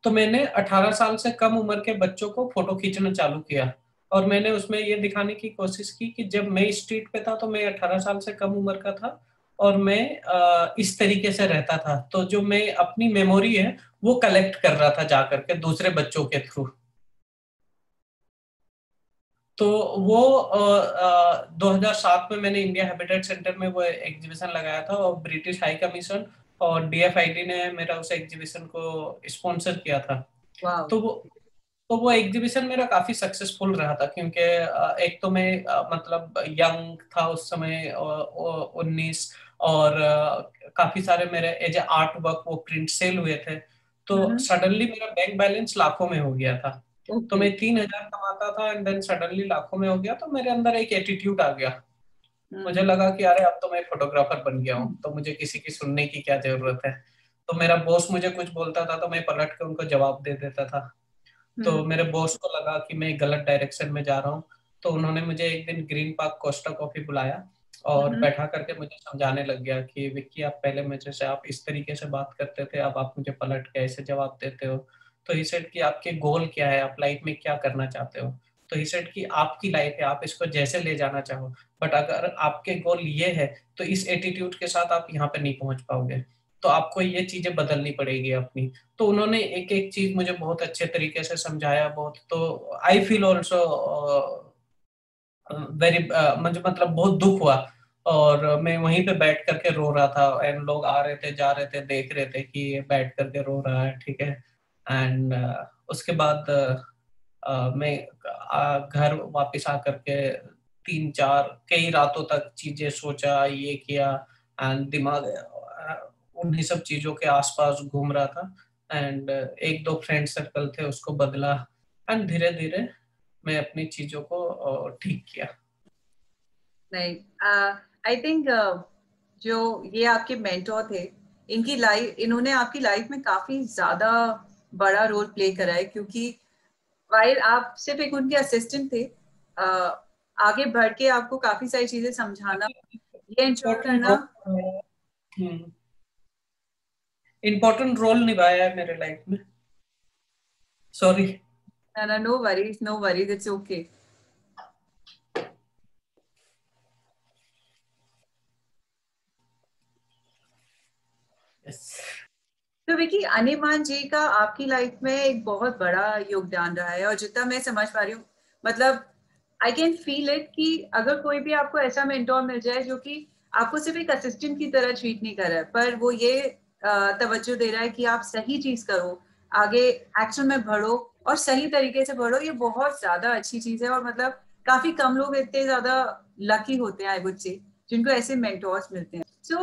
तो मैंने 18 साल से कम उम्र के बच्चों को फोटो खींचना चालू किया, और मैंने उसमें ये दिखाने की कोशिश की कि जब मैं स्ट्रीट पे था तो मैं 18 साल से कम उम्र का था, और मैं इस तरीके से रहता था। तो जो मैं अपनी मेमोरी है वो कलेक्ट कर रहा था जा करके दूसरे बच्चों के थ्रू। तो वो 2007 में मैंने इंडिया हैबिटेट सेंटर में वो एग्जीबिशन लगाया था, और ब्रिटिश हाई कमीशन और डीएफआईडी ने मेरा उस एग्जीबिशन को स्पॉन्सर किया था। वाह। तो वो एग्जीबिशन मेरा काफी सक्सेसफुल रहा था, क्योंकि एक तो मैं मतलब यंग था उस समय, 19, और काफी सारे मेरे एज ए आर्ट वर्क वो प्रिंट सेल हुए थे। तो सडनली मेरा बैंक बैलेंस लाखों में हो गया था। तो ओके। मैं 3,000 कमाता था, एंड देन सडनली लाखों में हो गया, तो मेरे अंदर एक एटीट्यूड आ गया। मुझे लगा कि अरे अब तो मैं फोटोग्राफर बन गया हूँ, तो मुझे किसी की सुनने की क्या जरूरत है। तो मेरा बॉस मुझे कुछ बोलता था तो मैं पलट के उनको जवाब दे देता था। तो मेरे बॉस को लगा कि मैं गलत डायरेक्शन में जा रहा हूँ, तो उन्होंने मुझे एक दिन ग्रीन पार्क कोस्टा कॉफी बुलाया और बैठा करके मुझे समझाने लग गया कि विक्की, आप पहले मुझे से आप इस तरीके से बात करते थे, अब आप मुझे पलट के ऐसे जवाब देते हो। तो ही सेड कि आपके गोल क्या है, आप लाइफ में क्या करना चाहते हो। तो ही सेड कि आपकी लाइफ है, आप इसको जैसे ले जाना चाहो, बट अगर आपके गोल ये है तो इस एटीट्यूड के साथ आप यहाँ पे नहीं पहुंच पाओगे, तो आपको ये चीजें बदलनी पड़ेगी अपनी। तो उन्होंने एक एक चीज मुझे बहुत अच्छे तरीके से समझाया बहुत। तो आई फील ऑल्सो वेरी, मुझे मतलब बहुत दुख हुआ, और मैं वहीं पे बैठ करके रो रहा था, एंड लोग आ रहे थे जा रहे थे देख रहे थे कि ये बैठ करके रो रहा है, ठीक है। एंड उसके बाद मैं घर वापस आ करके 3-4 कई रातों तक चीजें सोचा, ये किया, एंड दिमाग उन्हीं सब चीजों के आसपास घूम रहा था। एंड एक दो फ्रेंड सर्कल थे उसको बदला, एंड धीरे धीरे मैं अपनी चीजों को ठीक किया। नहीं, आई थिंक जो ये आपके मेंटोर थे, इन्होंने आपकी लाइफ में काफी ज्यादा बड़ा रोल प्ले करा है, क्योंकि वाइल आप सिर्फ एक उनके असिस्टेंट थे, आगे बढ़ के आपको काफी सारी चीजें समझाना, ये इंश्योर इम्पोर्टेंट करना। इम्पोर्टेंट रोल निभाया है मेरे लाइफ में। सॉरी। ना, no worries, no worries, it's okay. Yes. तो विकी, अनिमान जी का आपकी लाइफ में एक बहुत बड़ा योगदान रहा है, और जितना मैं समझ पा रही हूँ, मतलब आई कैन फील इट कि अगर कोई भी आपको ऐसा मेंटोर मिल जाए जो कि आपको सिर्फ एक असिस्टेंट की तरह ट्रीट नहीं कर रहा है, पर वो ये तवज्जो दे रहा है कि आप सही चीज करो, आगे एक्शन में बढ़ो और सही तरीके से बढ़ो, ये बहुत ज्यादा अच्छी चीज है। और मतलब काफी कम लोग इतने ज्यादा लकी होते हैं, आई वुड से, जिनको ऐसे मेंटोर्स मिलते हैं। सो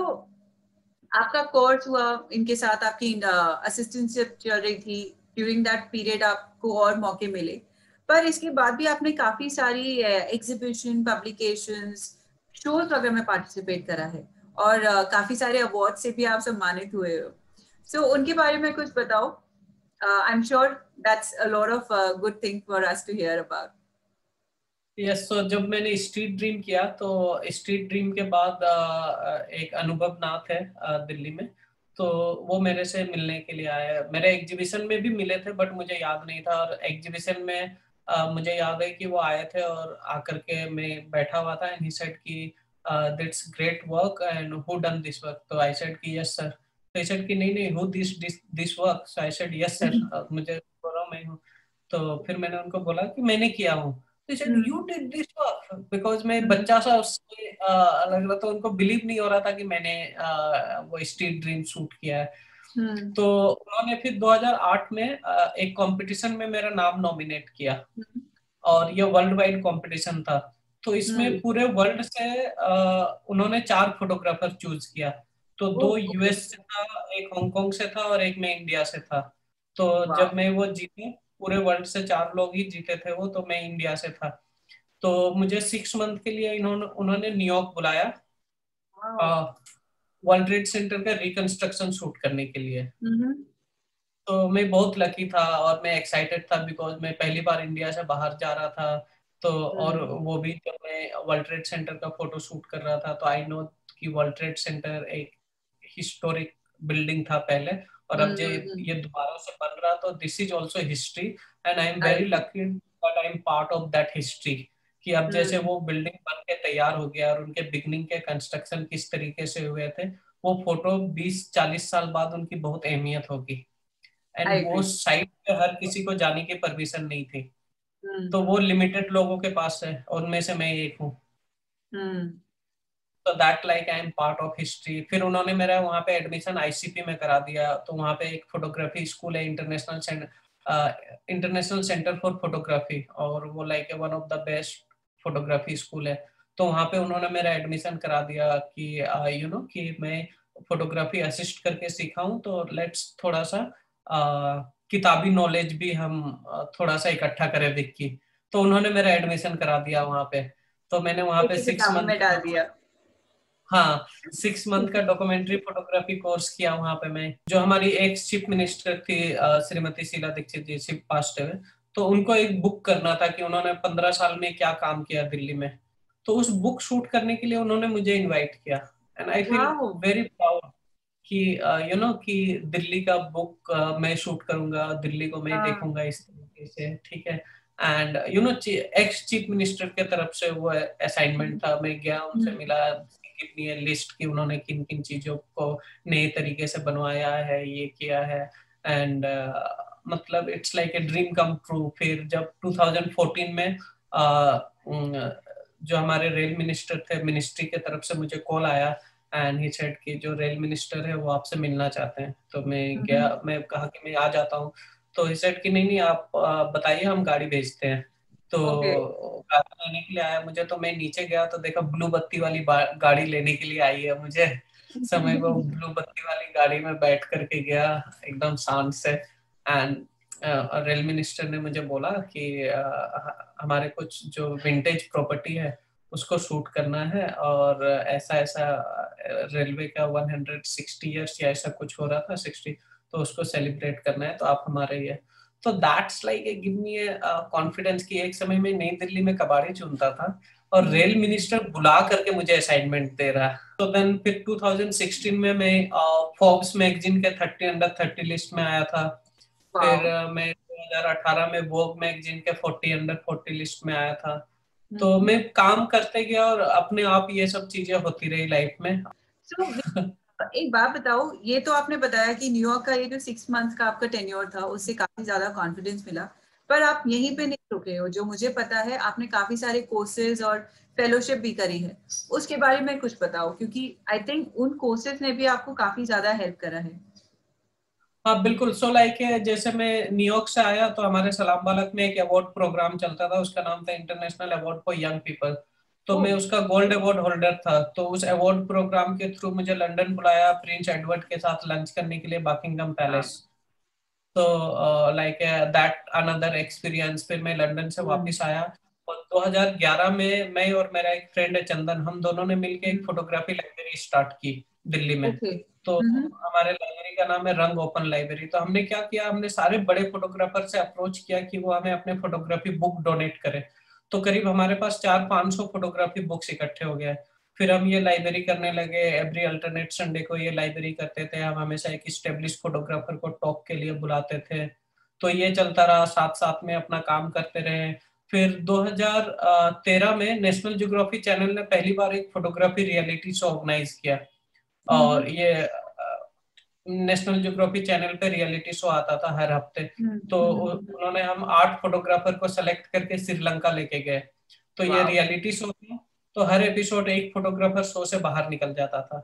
आपका कोर्स हुआ, इनके साथ आपकी असिस्टेंटशिप चल रही थी, ड्यूरिंग दैट पीरियड आपको और मौके मिले, पर इसके बाद भी आपने काफी सारी एग्जीबिशन, पब्लिकेशंस, शोज वगैरह में पार्टिसिपेट करा है, और काफी सारे अवार्ड से भी आप सम्मानित हुए हो। सो उनके बारे में कुछ बताओ। I am sure that's a lot of good thing for us to hear about. Yes. So जब मैंने स्ट्रीट ड्रीम किया, तो स्ट्रीट ड्रीम के बाद एक अनुभव नाथ है दिल्ली में, तो वो मेरे से मिलने के लिए आए। मेरे एग्जीबिशन में भी मिले थे बट मुझे याद नहीं था, और एग्जीबिशन में मुझे याद है कि वो आए थे और आकर के मैं बैठा हुआ था, एंड ही सेड कि that's great work and who done this work. तो आई सेड कि यस सर। तो ही सेड कि नहीं नहीं, who this this work. So I said yes sir, मुझे बोल रहा हूँ मैं हूँ। तो फिर मैंने उनको बोला कि मैंने किया हूँ। They said you did this work, because मैं बच्चा सा उससे लग रहा था, उनको बिलीव नहीं हो रहा था कि मैंने वो स्ट्रीट ड्रीम शूट किया है। तो उन्होंने फिर 2008 में एक कंपटीशन में मेरा नाम नॉमिनेट किया, और ये वर्ल्ड वाइड कंपटीशन था। तो इसमें पूरे वर्ल्ड से उन्होंने 4 फोटोग्राफर चूज किया। तो 2 यूएस से था, एक हांगकांग से था, और एक मैं इंडिया से था। तो जब मैं वो जीते, पूरे वर्ल्ड से 4 लोग ही जीते थे वो, तो मैं इंडिया से था। तो मुझे 6 मंथ के लिए उन्होंने न्यूयॉर्क बुलाया वर्ल्ड ट्रेड सेंटर का रिकंस्ट्रक्शन शूट करने के लिए। तो मैं बहुत लकी था और मैं एक्साइटेड था, बिकॉज मैं पहली बार इंडिया से बाहर जा रहा था। तो और वो भी जब मैं वर्ल्ड ट्रेड सेंटर का फोटो शूट कर रहा था, तो आई नो कि वर्ल्ड ट्रेड सेंटर एक हिस्टोरिक बिल्डिंग था पहले, और अब जो ये दोबारा से बन रहा, तो this is also history and I am very lucky that I am part of that history. कि अब जैसे वो बिल्डिंग बन के तैयार हो गया और उनके बिगनिंग के कंस्ट्रक्शन किस तरीके से हुए थे, वो फोटो 20-40 साल बाद उनकी बहुत अहमियत होगी। एंड वो साइट पे हर किसी को जाने की परमिशन नहीं थी, तो वो लिमिटेड लोगों के पास है, उनमें से मैं एक हूँ। तो that like I am part of history. फिर उन्होंने मेरा वहाँ पे एडमिशन आईसीपी में करा दिया, तो वहाँ पे एक फोटोग्राफी स्कूल है, इंटरनेशनल सेंटर फॉर फोटोग्राफी, और वो like one of the best photography school है। तो वहाँ पे उन्होंने मेरा एडमिशन करा दिया कि यू नो कि मैं फोटोग्राफी असिस्ट करके सीखा हूँ, तो लेट्स थोड़ा सा किताबी नॉलेज भी हम थोड़ा सा इकट्ठा करें विक्की। तो उन्होंने मेरा एडमिशन करा दिया वहाँ पे। तो मैंने वहाँ पे 6 मंथ में डाल दिया। हाँ, 6 मंथ का डॉक्यूमेंट्री फोटोग्राफी कोर्स किया वहाँ पे मैं। जो हमारी एक्स चीफ मिनिस्टर थी श्रीमती शीला दीक्षित जी, शिप पास्ट हुए, तो उनको एक बुक करना था कि उन्होंने 15 साल में क्या काम किया दिल्ली में। तो उस बुक शूट करने के लिए उन्होंने मुझे इनवाइट किया, and I feel very proud कि यू नो कि दिल्ली का बुक मैं शूट करूंगा, दिल्ली को मैं देखूंगा इस तरीके से, ठीक है। And you know ex chief minister के तरफ से वो असाइनमेंट था, मैं गया, उनसे मिला, कितनी लिस्ट की उन्होंने किन किन चीजों को नए तरीके से बनवाया है, ये किया है। एंड मतलब it's like a dream come true. फिर जब 2014 में जो हमारे रेल मिनिस्टर थे, मिनिस्ट्री के तरफ से मुझे कॉल आया एंड ही सेड कि जो रेल मिनिस्टर है वो आपसे मिलना चाहते हैं। तो मैं गया, मैं कहा कि मैं आ जाता हूँ। तो ही सेड कि नहीं नहीं, आप बताइए, हम गाड़ी भेजते हैं। तो गाड़ी लेने के लिए आया मुझे, तो मैं नीचे गया तो देखा ब्लू बत्ती वाली गाड़ी लेने के लिए आई है मुझे। समय को ब्लू बत्ती वाली गाड़ी में बैठ करके गया एकदम शांत से। एंड रेल मिनिस्टर ने मुझे बोला कि हमारे कुछ जो विंटेज प्रॉपर्टी है उसको शूट करना है, और ऐसा ऐसा रेलवे का 160 ईयर्स या ऐसा कुछ हो रहा था, 60, तो उसको सेलिब्रेट करना है, तो आप हमारे ये। तो that's like a give me A confidence कि एक समय में नई दिल्ली में कबाड़ी चुनता था और रेल मिनिस्टर बुला करके मुझे असाइनमेंट दे रहा है। तो देन फिर 2016 में मैं फोर्ब्स मैगजीन के 30 अंडर 30 लिस्ट में आया था। फिर मैं 2018 में वोग मैगजीन के 40 अंडर 40 लिस्ट में आया था। तो मैं काम करते गया और अपने आप ये सब चीजें होती रही लाइफ में। एक बात बताओ, ये तो आपने बताया कि न्यूयॉर्क का ये जो 6 मंथ का आपका टेन्योर था उससे काफी ज्यादा कॉन्फिडेंस मिला, पर आप यहीं पे नहीं रुके हो। जो मुझे पता है आपने काफी सारे कोर्सेज और फेलोशिप भी करी है, उसके बारे में कुछ बताओ, क्योंकि आई थिंक उन कोर्सेज ने भी आपको काफी ज्यादा हेल्प करा है। हाँ बिल्कुल। सो लाइक जैसे मैं न्यूयॉर्क से आया तो हमारे सलाम बालक में एक अवार्ड प्रोग्राम चलता था, उसका नाम था international award for young people. तो मैं उसका गोल्ड अवार्ड होल्डर था। तो उस अवार्ड प्रोग्राम के थ्रू मुझे लंदन बुलाया प्रिंस एडवर्ड के साथ लंच करने के लिए, बकिंगम पैलेस। तो लाइक दैट अनदर एक्सपीरियंस। फिर मैं लंदन से वापस आया और 2011 में मैं और मेरा एक फ्रेंड है चंदन, हम दोनों ने मिलकर एक फोटोग्राफी लाइब्रेरी स्टार्ट की दिल्ली में। तो हमारे लाइब्रेरी का नाम है रंग ओपन लाइब्रेरी। तो हमने क्या किया, हमने सारे बड़े फोटोग्राफर से अप्रोच किया कि वो हमें अपने फोटोग्राफी बुक डोनेट करें। तो करीब हमारे पास 400-500 फोटोग्राफी बुक्स इकट्ठे हो गए। फिर हम ये लाइब्रेरी करने लगे, एवरी अल्टरनेट संडे को ये लाइब्रेरी करते थे। हम हमेशा एक स्टेब्लिश फोटोग्राफर को टॉक के लिए बुलाते थे। तो ये चलता रहा, साथ साथ में अपना काम करते रहे। फिर 2013 में नेशनल ज्योग्राफी चैनल ने पहली बार एक फोटोग्राफी रियलिटी शो ऑर्गेनाइज किया, और ये नेशनल ज्योग्राफी चैनल पे रियलिटी शो आता था हर हफ्ते। तो उन्होंने हम 8 फोटोग्राफर को सेलेक्ट करके श्रीलंका लेके गए। तो ये रियलिटी शो था, तो हर एपिसोड एक फोटोग्राफर शो से बाहर निकल जाता था।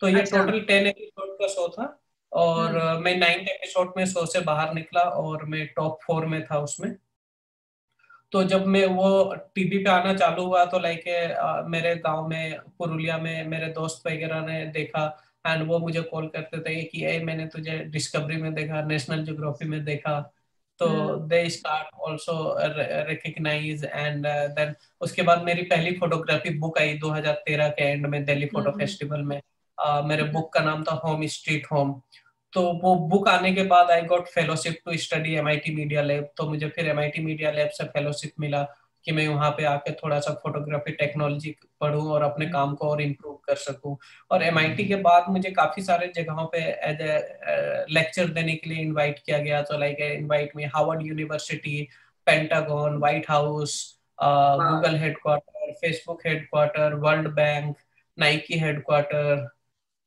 तो ये टोटल 10 एपिसोड का शो था, और मैं 9th एपिसोड में शो से बाहर निकला और मैं टॉप 4 में था उसमें। तो जब मैं वो टीवी पे आना चालू हुआ तो लाइक मेरे गांव में पुरुलिया में मेरे दोस्त वगैरह ने देखा, एंड वो मुझे कॉल करते थे कि ए मैंने तुझे डिस्कवरी में देखा, नेशनल ज्योग्राफी में देखा। तो they start also recognise. And then उसके बाद मेरी पहली फोटोग्राफी बुक आई 2013 के एंड में दिल्ली फोटो फेस्टिवल में। मेरे बुक का नाम था होम स्ट्रीट होम। तो वो बुक आने के बाद I got fellowship to study MIT media lab. तो मुझे फिर एमआईटी मीडिया लैब से फेलोशिप मिला। कि मैं वहाँ पे आके थोड़ा सा फोटोग्राफी टेक्नोलॉजी पढूं और अपने काम को और इम्प्रूव कर सकूं। और एमआईटी के बाद मुझे काफी सारे जगहों पे एज ए लेक्चर देने के लिए इनवाइट किया गया। तो like invite me Harvard university, Pentagon, White House, वाह। Google headquarter, Facebook headquarter, World Bank, Nike headquarter.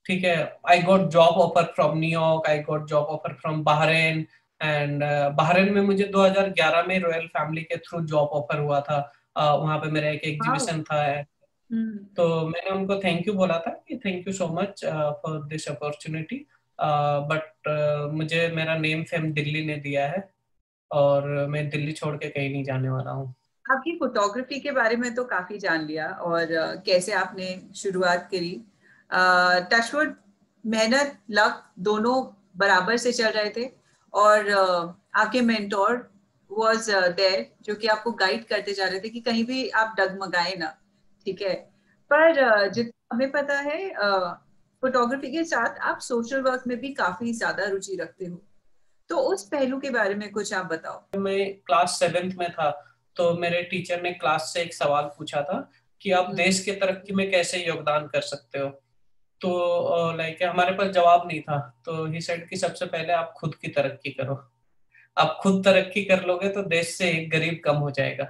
ठीक है, I got job offer from New York, I got job offer from Bahrain. And Bahrain में मुझे 2011 में royal family के through job offer हुआ था। वहां पे मेरा एक वाह। एग्जीबिशन था। तो मैंने उनको थैंक यू बोला था कि thank you so much for this opportunity, but मुझे मेरा नेम फेम दिल्ली ने दिया है और मैं दिल्ली छोड़ के कहीं नहीं जाने वाला हूँ। आपकी फोटोग्राफी के बारे में तो काफी जान लिया, और कैसे आपने शुरुआत करी। टचवुड मेहनत लक दोनों बराबर से चल रहे थे, और आपके मेंटोर वाज देयर जो कि आपको गाइड करते जा रहे थे कि कहीं भी आप डगमगाए ना। ठीक है। पर जितना हमें पता है, फोटोग्राफी के साथ आप सोशल वर्क में भी काफी ज्यादा रुचि रखते हो, तो उस पहलू के बारे में कुछ आप बताओ। मैं क्लास 7th में था तो मेरे टीचर ने क्लास से एक सवाल पूछा था कि आप हम्म। देश के तरक्की में कैसे योगदान कर सकते हो। तो लाइक हमारे पास जवाब नहीं था। तो ही सेड कि सबसे पहले आप खुद की तरक्की करो। आप खुद तरक्की कर लोगे तो देश से एक गरीब कम हो जाएगा।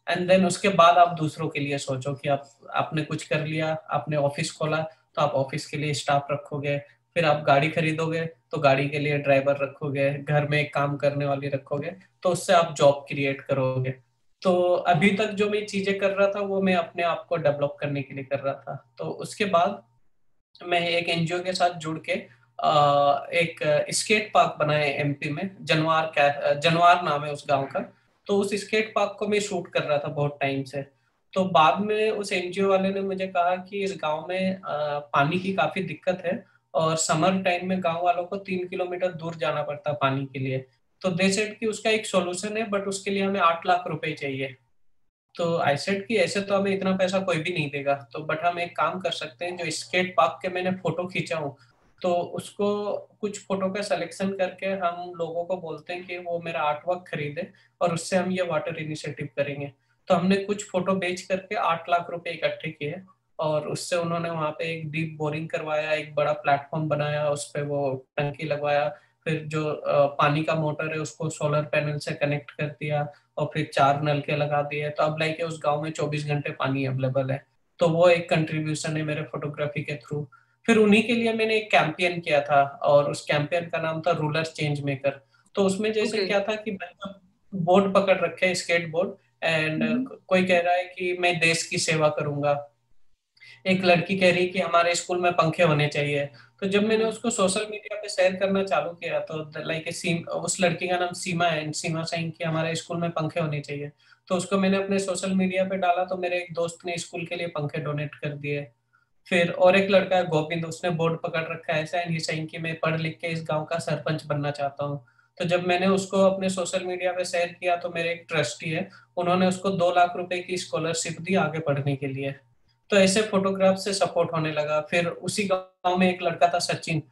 एंड देन उसके बाद आप दूसरों के लिए सोचो कि आप आपने कुछ कर लिया, आपने ऑफिस खोला तो आप ऑफिस के लिए स्टाफ रखोगे। फिर आप गाड़ी खरीदोगे तो गाड़ी के लिए ड्राइवर रखोगे, घर में एक काम करने वाली रखोगे, तो उससे आप जॉब क्रिएट करोगे। तो अभी तक जो मैं चीजें कर रहा था वो मैं अपने आप को डेवलप करने के लिए कर रहा था। तो उसके बाद मैं एक एनजीओ के साथ जुड़ के एक स्केट पार्क बनाए एमपी में, जनवार नाम है उस गांव का। तो उस स्केट पार्क को मैं शूट कर रहा था बहुत टाइम से। तो बाद में उस एनजीओ वाले ने मुझे कहा कि इस गांव में पानी की काफी दिक्कत है और समर टाइम में गांव वालों को 3 किलोमीटर दूर जाना पड़ता पानी के लिए। तो दे सेड कि उसका एक सॉल्यूशन है, बट उसके लिए हमें 8 लाख रुपए चाहिए। तो आई सेड कि ऐसे तो हमें इतना पैसा कोई भी नहीं देगा, तो बट हम एक काम कर सकते हैं, जो स्केट पार्क के मैंने फोटो खींचा हूँ तो उसको कुछ फोटो का सिलेक्शन करके हम लोगों को बोलते हैं कि वो मेरा आर्ट वर्क खरीदे और उससे हम ये वाटर इनिशिएटिव करेंगे। तो हमने कुछ फोटो बेच करके 8 लाख रुपए इकट्ठे किए और उससे उन्होंने वहां पे एक डीप बोरिंग करवाया, एक बड़ा प्लेटफॉर्म बनाया, उस पे वो टंकी लगवाया। फिर जो पानी का मोटर है उसको सोलर पैनल से कनेक्ट कर दिया और फिर 4 नलके लगा दिए। तो अब लाइक उस गांव में 24 घंटे पानी अवेलेबल है। तो वो एक कंट्रीब्यूशन है मेरे फोटोग्राफी के थ्रू। फिर उन्हीं के लिए मैंने एक कैंपेन किया था और उस कैंपेन का नाम था रूरल चेंज मेकर। तो उसमें जैसे ओके। क्या था कि बोर्ड पकड़ रखे है, स्केट बोर्ड, एंड कोई कह रहा है कि मैं देश की सेवा करूंगा। एक लड़की कह रही कि हमारे स्कूल में पंखे होने चाहिए। तो जब मैंने उसको सोशल मीडिया पे शेयर करना चालू किया तो लाइक उस लड़की का नाम सीमा है, सीमा सिंह, कि हमारे स्कूल में पंखे होने चाहिए। तो उसको मैंने अपने सोशल मीडिया पे डाला तो मेरे एक दोस्त ने स्कूल के लिए पंखे डोनेट कर दिए। फिर और एक लड़का है गोविंद, उसने बोर्ड पकड़ रखा है ऐसा, एंड ही saying कि मैं पढ़ लिख के इस गांव का सरपंच बनना चाहता हूँ। तो जब मैंने उसको अपने सोशल मीडिया पे शेयर किया तो मेरे एक ट्रस्टी है, उन्होंने उसको 2 लाख रुपए की स्कॉलरशिप दी आगे पढ़ने के लिए। तो ऐसे फोटोग्राफ से सपोर्ट होने लगा। फिर उसी गांव में एक लड़का था सचिन,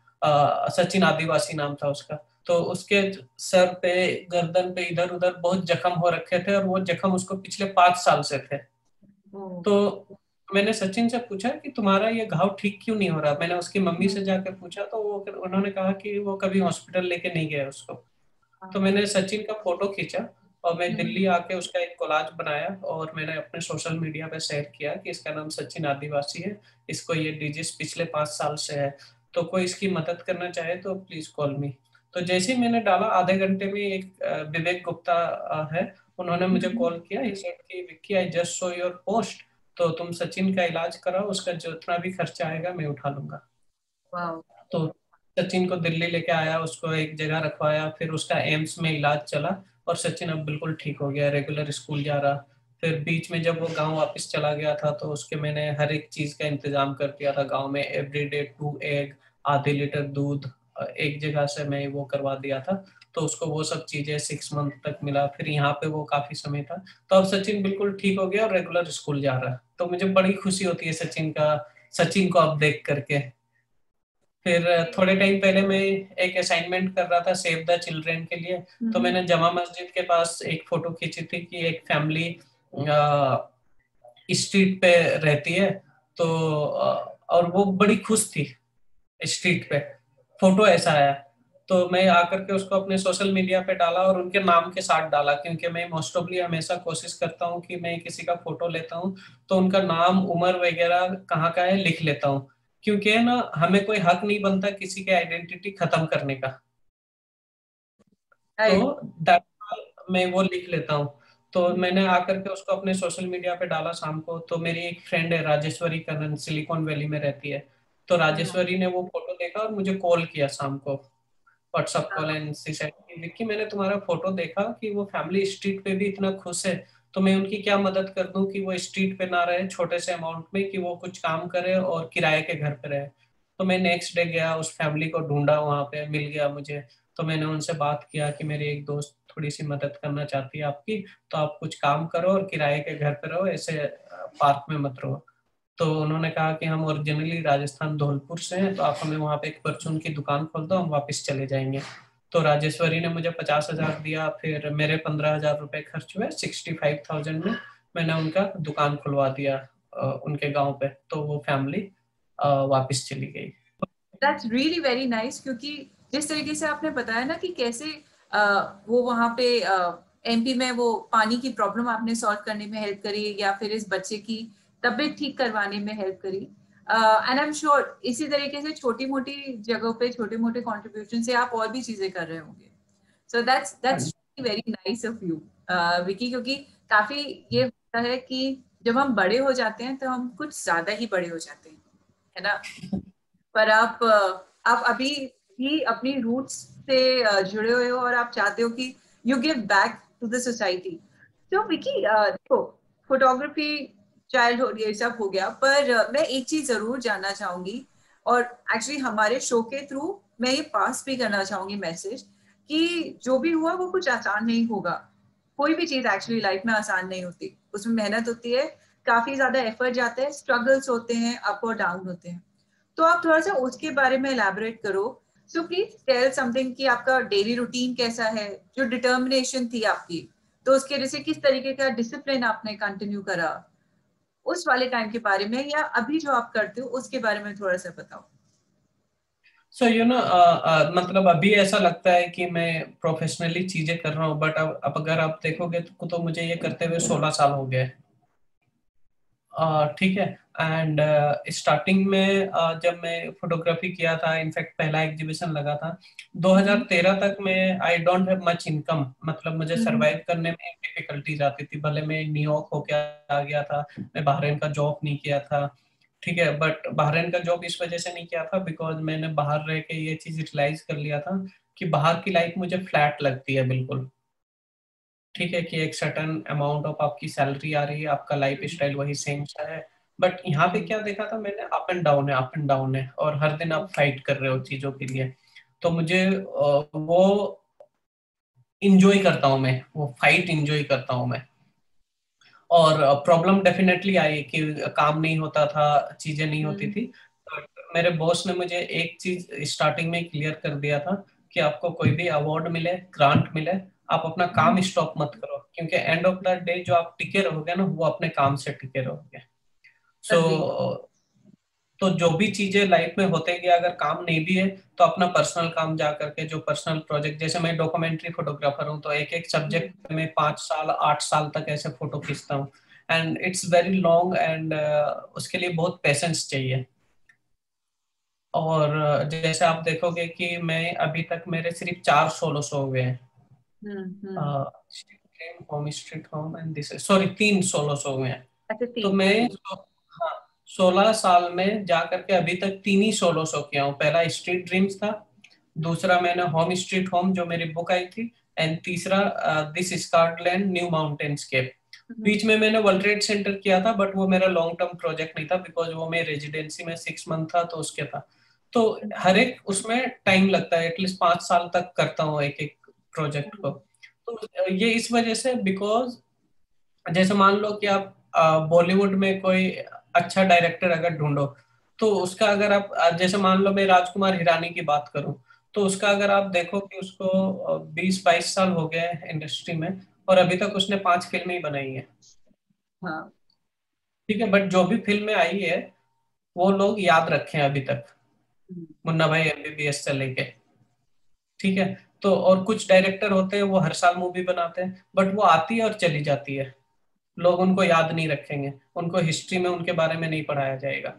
सचिन आदिवासी नाम था उसका। तो उसके सर पे, गर्दन पे इधर उधर बहुत जख्म हो रखे थे और वो जख्म उसको पिछले 5 साल से थे। तो मैंने सचिन से पूछा कि तुम्हारा ये घाव ठीक क्यों नहीं हो रहा। मैंने उसकी मम्मी से जाकर पूछा तो वो उन्होंने कहा कि वो कभी हॉस्पिटल लेके नहीं गए उसको। तो मैंने सचिन का फोटो खींचा और मैं दिल्ली आके उसका एक कोलाज बनाया और मैंने अपने सोशल मीडिया पे शेयर किया कि इसका नाम सचिन आदिवासी है, इसको ये डिजीज पिछले 5 साल से है, तो कोई इसकी मदद करना चाहे तो प्लीज कॉल मी। तो जैसे ही मैंने डाला आधे घंटे में एक विवेक गुप्ता है, उन्होंने मुझे कॉल किया। ही सेड कि Vicky I just saw your post, तो तुम सचिन का इलाज कराओ, उसका जितना भी खर्चा आएगा मैं उठा लूंगा। वाह। तो सचिन को दिल्ली लेके आया, उसको एक जगह रखवाया, फिर उसका एम्स में इलाज चला और सचिन अब बिल्कुल ठीक हो गया, रेगुलर स्कूल जा रहा। फिर बीच में जब वो गांव वापस चला गया था तो उसके मैंने हर एक चीज का इंतजाम कर दिया था गांव में, एवरीडे 2 एग, आधे लीटर दूध, एक जगह से मैं वो करवा दिया था। तो उसको वो सब चीजें 6 मंथ तक मिला। फिर यहाँ पे वो काफी समय था। तो अब सचिन बिल्कुल ठीक हो गया और रेगुलर स्कूल जा रहा है। तो मुझे बड़ी खुशी होती है सचिन को अब देख करके। फिर थोड़े टाइम पहले मैं एक असाइनमेंट कर रहा था सेव द चिल्ड्रेन के लिए। तो मैंने जमा मस्जिद के पास एक फोटो खींची थी कि एक फैमिली स्ट्रीट पे रहती है। तो और वो बड़ी खुश थी स्ट्रीट पे, फोटो ऐसा आया। तो मैं आकर के उसको अपने सोशल मीडिया पे डाला और उनके नाम के साथ डाला, क्योंकि मैं मोस्ट ऑफली हमेशा कोशिश करता हूँ कि मैं किसी का फोटो लेता हूँ तो उनका नाम, उम्र वगैरह कहाँ का है लिख लेता हूँ, क्योंकि है ना, हमें कोई हक नहीं बनता किसी के आइडेंटिटी खत्म करने का। तो राइट। that मैं वो लिख लेता हूँ। तो मैंने आकर के उसको अपने सोशल मीडिया पे डाला शाम को। तो मेरी एक फ्रेंड है राजेश्वरी कनन, सिलिकॉन वैली में रहती है। तो राजेश्वरी ने वो फोटो देखा और मुझे कॉल किया शाम को, WhatsApp call, and she said कि विक्की मैंने तुम्हारा फोटो देखा कि वो फैमिली स्ट्रीट पे भी इतना खुश है, तो मैं उनकी क्या मदद कर दूं कि वो स्ट्रीट पे ना रहे छोटे से अमाउंट में, कि वो कुछ काम करे और किराए के घर पे रहे। तो मैं नेक्स्ट डे गया, उस फैमिली को ढूंढा, वहां पे मिल गया मुझे। तो मैंने उनसे बात किया कि मेरी एक दोस्त थोड़ी सी मदद करना चाहती है आपकी, तो आप कुछ काम करो और किराए के घर पे रहो, ऐसे पार्क में मत रहो। तो उन्होंने कहा कि हम ओरिजिनली राजस्थान धौलपुर से हैं, तो आप हमें वहाँ पे एक परचून की दुकान खोल दो, हम वापस चले जाएंगे। तो राजेश्वरी ने मुझे 50,000 दिया, फिर मेरे 15,000 रुपए खर्च हुए, 65,000 में मैंने उनका दुकान खुलवा दिया उनके गांव पे। तो वो फैमिली वापस चली गई। दैट्स रियली वेरी नाइस, क्योंकि जिस तरीके से आपने बताया ना कि कैसे वो वहाँ पे एमपी में वो पानी की प्रॉब्लम आपने सॉल्व करने में हेल्प करी, या फिर इस बच्चे की तबीयत ठीक करवाने में हेल्प करी। एंड आई एम श्योर इसी तरीके से छोटी मोटी जगहों पे छोटे मोटे कॉन्ट्रीब्यूशन से आप और भी चीजें कर रहे होंगे। So that's very nice of you Vicky, क्योंकि काफी ये होता है कि जब हम बड़े हो जाते हैं तो हम कुछ ज्यादा ही बड़े हो जाते हैं, है ना। पर आप अभी भी अपनी रूट्स से जुड़े हुए हो और आप चाहते हो कि you give back to the society. तो विकी देखो, फोटोग्राफी, चाइल्डहुड, ये सब हो गया, पर मैं एक चीज जरूर जानना चाहूंगी, और एक्चुअली हमारे शो के थ्रू मैं ये पास भी करना चाहूंगी मैसेज, कि जो भी हुआ वो कुछ आसान नहीं होगा। कोई भी चीज एक्चुअली लाइफ में आसान नहीं होती, उसमें मेहनत होती है, काफी ज्यादा एफर्ट जाते हैं, स्ट्रगल्स होते हैं, अप और डाउन होते हैं। तो आप थोड़ा सा उसके बारे में एलैबोरेट करो। सो प्लीज टेल समथिंग कि आपका डेली रूटीन कैसा है, जो डिटर्मिनेशन थी आपकी, तो उसके वजह से किस तरीके का डिसिप्लिन आपने कंटिन्यू करा उस वाले टाइम के बारे में, या अभी जो आप करते हो उसके बारे में थोड़ा सा बताओ। सो मतलब अभी ऐसा लगता है कि मैं प्रोफेशनली चीजें कर रहा हूँ, बट अब अगर आप देखोगे तो मुझे ये करते हुए 16 साल हो गए। ठीक है। एंड स्टार्टिंग में जब मैं फोटोग्राफी किया था, इनफैक्ट पहला एग्जीबिशन लगा था 2013 तक में, I don't have much income, मतलब मुझे सरवाइव करने में डिफिकल्टीज आती थी। भले मैं न्यूयॉर्क होके आ गया था, मैं बहरीन का जॉब नहीं किया था, ठीक है, बट बहरीन का जॉब इस वजह से नहीं किया था बिकॉज मैंने बाहर रह के ये चीज रियलाइज कर लिया था कि बाहर की लाइफ मुझे फ्लैट लगती है बिल्कुल। ठीक है, कि एक सर्टन अमाउंट ऑफ आपकी सैलरी आ रही है, आपका लाइफ स्टाइल वही सेम सा है। बट यहाँ पे क्या देखा था मैंने, अप एंड डाउन है, अप एंड डाउन है, और हर दिन आप फाइट कर रहे हो चीजों के लिए। तो मुझे वो इंजॉय करता हूँ, मैं वो फाइट इंजॉय करता हूँ मैं। और प्रॉब्लम डेफिनेटली आई कि काम नहीं होता था, चीजें नहीं होती थी। बट मेरे बॉस ने मुझे एक चीज स्टार्टिंग में क्लियर कर दिया था कि आपको कोई भी अवार्ड मिले, ग्रांट मिले, आप अपना काम स्टॉप मत करो, क्योंकि एंड ऑफ द डे जो आप टिके रहोगे ना, वो अपने काम से टिके रहोगे। सो अग्री। तो जो भी चीजें लाइफ में होते गया, अगर काम नहीं भी है तो अपना पर्सनल काम जा करके, जो पर्सनल प्रोजेक्ट, जैसे मैं डॉक्यूमेंट्री फोटोग्राफर हूँ, तो एक एक सब्जेक्ट में 5 साल 8 साल तक ऐसे फोटो खींचता हूँ। And it's very long, and उसके लिए बहुत पेशेंस चाहिए। और जैसे आप देखोगे कि मैं अभी तक मेरे सिर्फ 4 सोलो शो हुए हैं। Hmm. Home street home and this, sorry 3 solo show हुए हैं। अच्छा, तो तीन, मैं ओके। हाँ, 16 साल में जा करके अभी तक 3 ही सोलो शो किया हूँ। पहला स्ट्रीट ड्रीम्स था, दूसरा मैंने होम स्ट्रीट होम जो मेरी बुक आई थी, एंड तीसरा दिस स्कॉटलैंड न्यू माउंटेनस्केप। बीच में मैंने वर्ल्ड ट्रेड सेंटर किया था, बट वो मेरा लॉन्ग टर्म प्रोजेक्ट नहीं था बिकॉज वो मैं रेजिडेंसी में 6 मंथ था तो उसके था। तो हर एक उसमें टाइम लगता है, एटलीस्ट 5 साल तक करता हूँ एक एक प्रोजेक्ट को। तो ये इस वजह से बिकॉज जैसे मान लो कि आप बॉलीवुड में कोई अच्छा डायरेक्टर अगर ढूंढो, तो उसका अगर आप जैसे मान लो मैं राजकुमार हिरानी की बात करूं, तो उसका अगर आप देखो कि उसको 20-22 साल हो गए इंडस्ट्री में, और अभी तक उसने 5 फिल्में ही बनाई है। हाँ। ठीक है, बट जो भी फिल्म में आई है वो लोग याद रखे हैं अभी तक, मुन्ना भाई एमबीबीएस से लेके। ठीक है। तो और कुछ डायरेक्टर होते हैं वो हर साल मूवी बनाते हैं, बट वो आती है और चली जाती है, लोग उनको याद नहीं रखेंगे, उनको हिस्ट्री में उनके बारे में नहीं पढ़ाया जाएगा।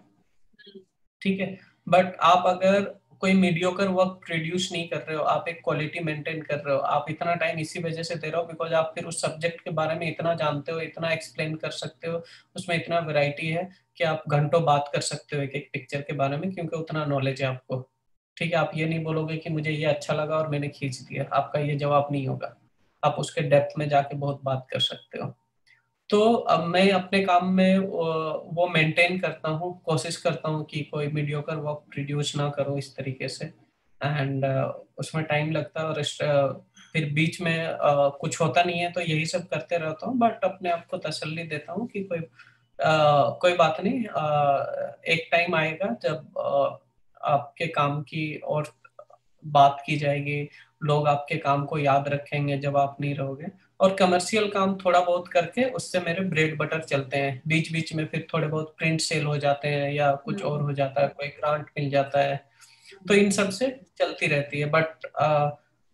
ठीक है। बट आप अगर कोई मीडियोकर वर्क प्रोड्यूस नहीं कर रहे हो, आप एक क्वालिटी मेंटेन कर रहे हो, आप इतना टाइम इसी वजह से दे रहे हो बिकॉज आप फिर उस सब्जेक्ट के बारे में इतना जानते हो, इतना एक्सप्लेन कर सकते हो, उसमें इतना वैरायटी है कि आप घंटों बात कर सकते हो एक एक पिक्चर के बारे में, क्योंकि उतना नॉलेज है आपको। ठीक है। आप ये नहीं बोलोगे कि मुझे ये अच्छा लगा और मैंने खींच दिया, आपका ये जवाब नहीं होगा। आप उसके डेप्थ में जाके बहुत बात कर सकते हो। तो अब मैं अपने काम में वो मेंटेन करता हूँ, कोशिश करता हूँ कि कोई मीडियोकर वर्क प्रोड्यूस ना करो इस तरीके से। एंड उसमें टाइम लगता है, और फिर बीच में कुछ होता नहीं है तो यही सब करते रहता हूँ, बट अपने आप को तसल्ली देता हूँ कि कोई बात नहीं, एक टाइम आएगा जब आपके काम की और बात की जाएगी, लोग आपके काम को याद रखेंगे जब आप नहीं रहोगे। और कमर्शियल काम थोड़ा बहुत करके उससे मेरे ब्रेड बटर चलते हैं, बीच बीच में फिर थोड़े बहुत प्रिंट सेल हो जाते हैं या कुछ और हो जाता है, कोई ग्रांट मिल जाता है, तो इन सब से चलती रहती है। बट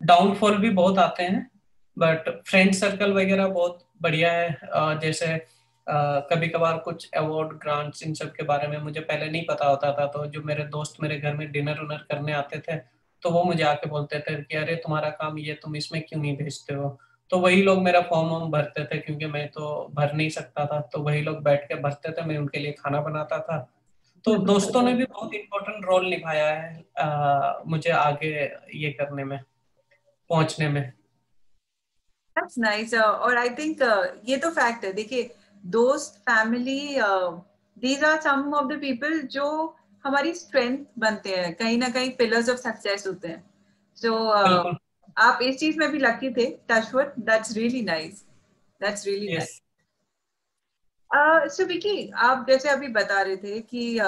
डाउनफॉल भी बहुत आते हैं, बट फ्रेंड सर्कल वगैरह बहुत बढ़िया है। जैसे कभी कभार कुछ अवार्ड ग्रांट्स इन सब के बारे में मुझे पहले नहीं पता होता था, तो जो मेरे दोस्त मेरे घर में डिनर उनर करने आते थे तो वो मुझे आके बोलते थे कि अरे तुम्हारा काम ये, तुम इसमें क्यों नहीं भेजते हो। तो वही लोग मेरा फॉर्म वॉर्म भरते थे, क्योंकि मैं तो भर नहीं सकता था, तो वही लोग बैठ के भरते थे, मैं उनके लिए खाना बनाता था। तो दोस्तों ने भी बहुत इम्पोर्टेंट रोल निभाया है मुझे आगे ये करने में, पहुंचने में। That's nice. और आई थिंक ये तो फैक्ट है, देखिए दोस्त, family, these are some of the people जो हमारी स्ट्रेंथ बनते हैं, कहीं ना कहीं पिलर्स ऑफ सक्सेस होते हैं। सो बिल्कुल। आप इस चीज में भी लकी थे, touchwood, that's really nice, that's really yes. Nice. So Vicky, आप जैसे अभी बता रहे थे कि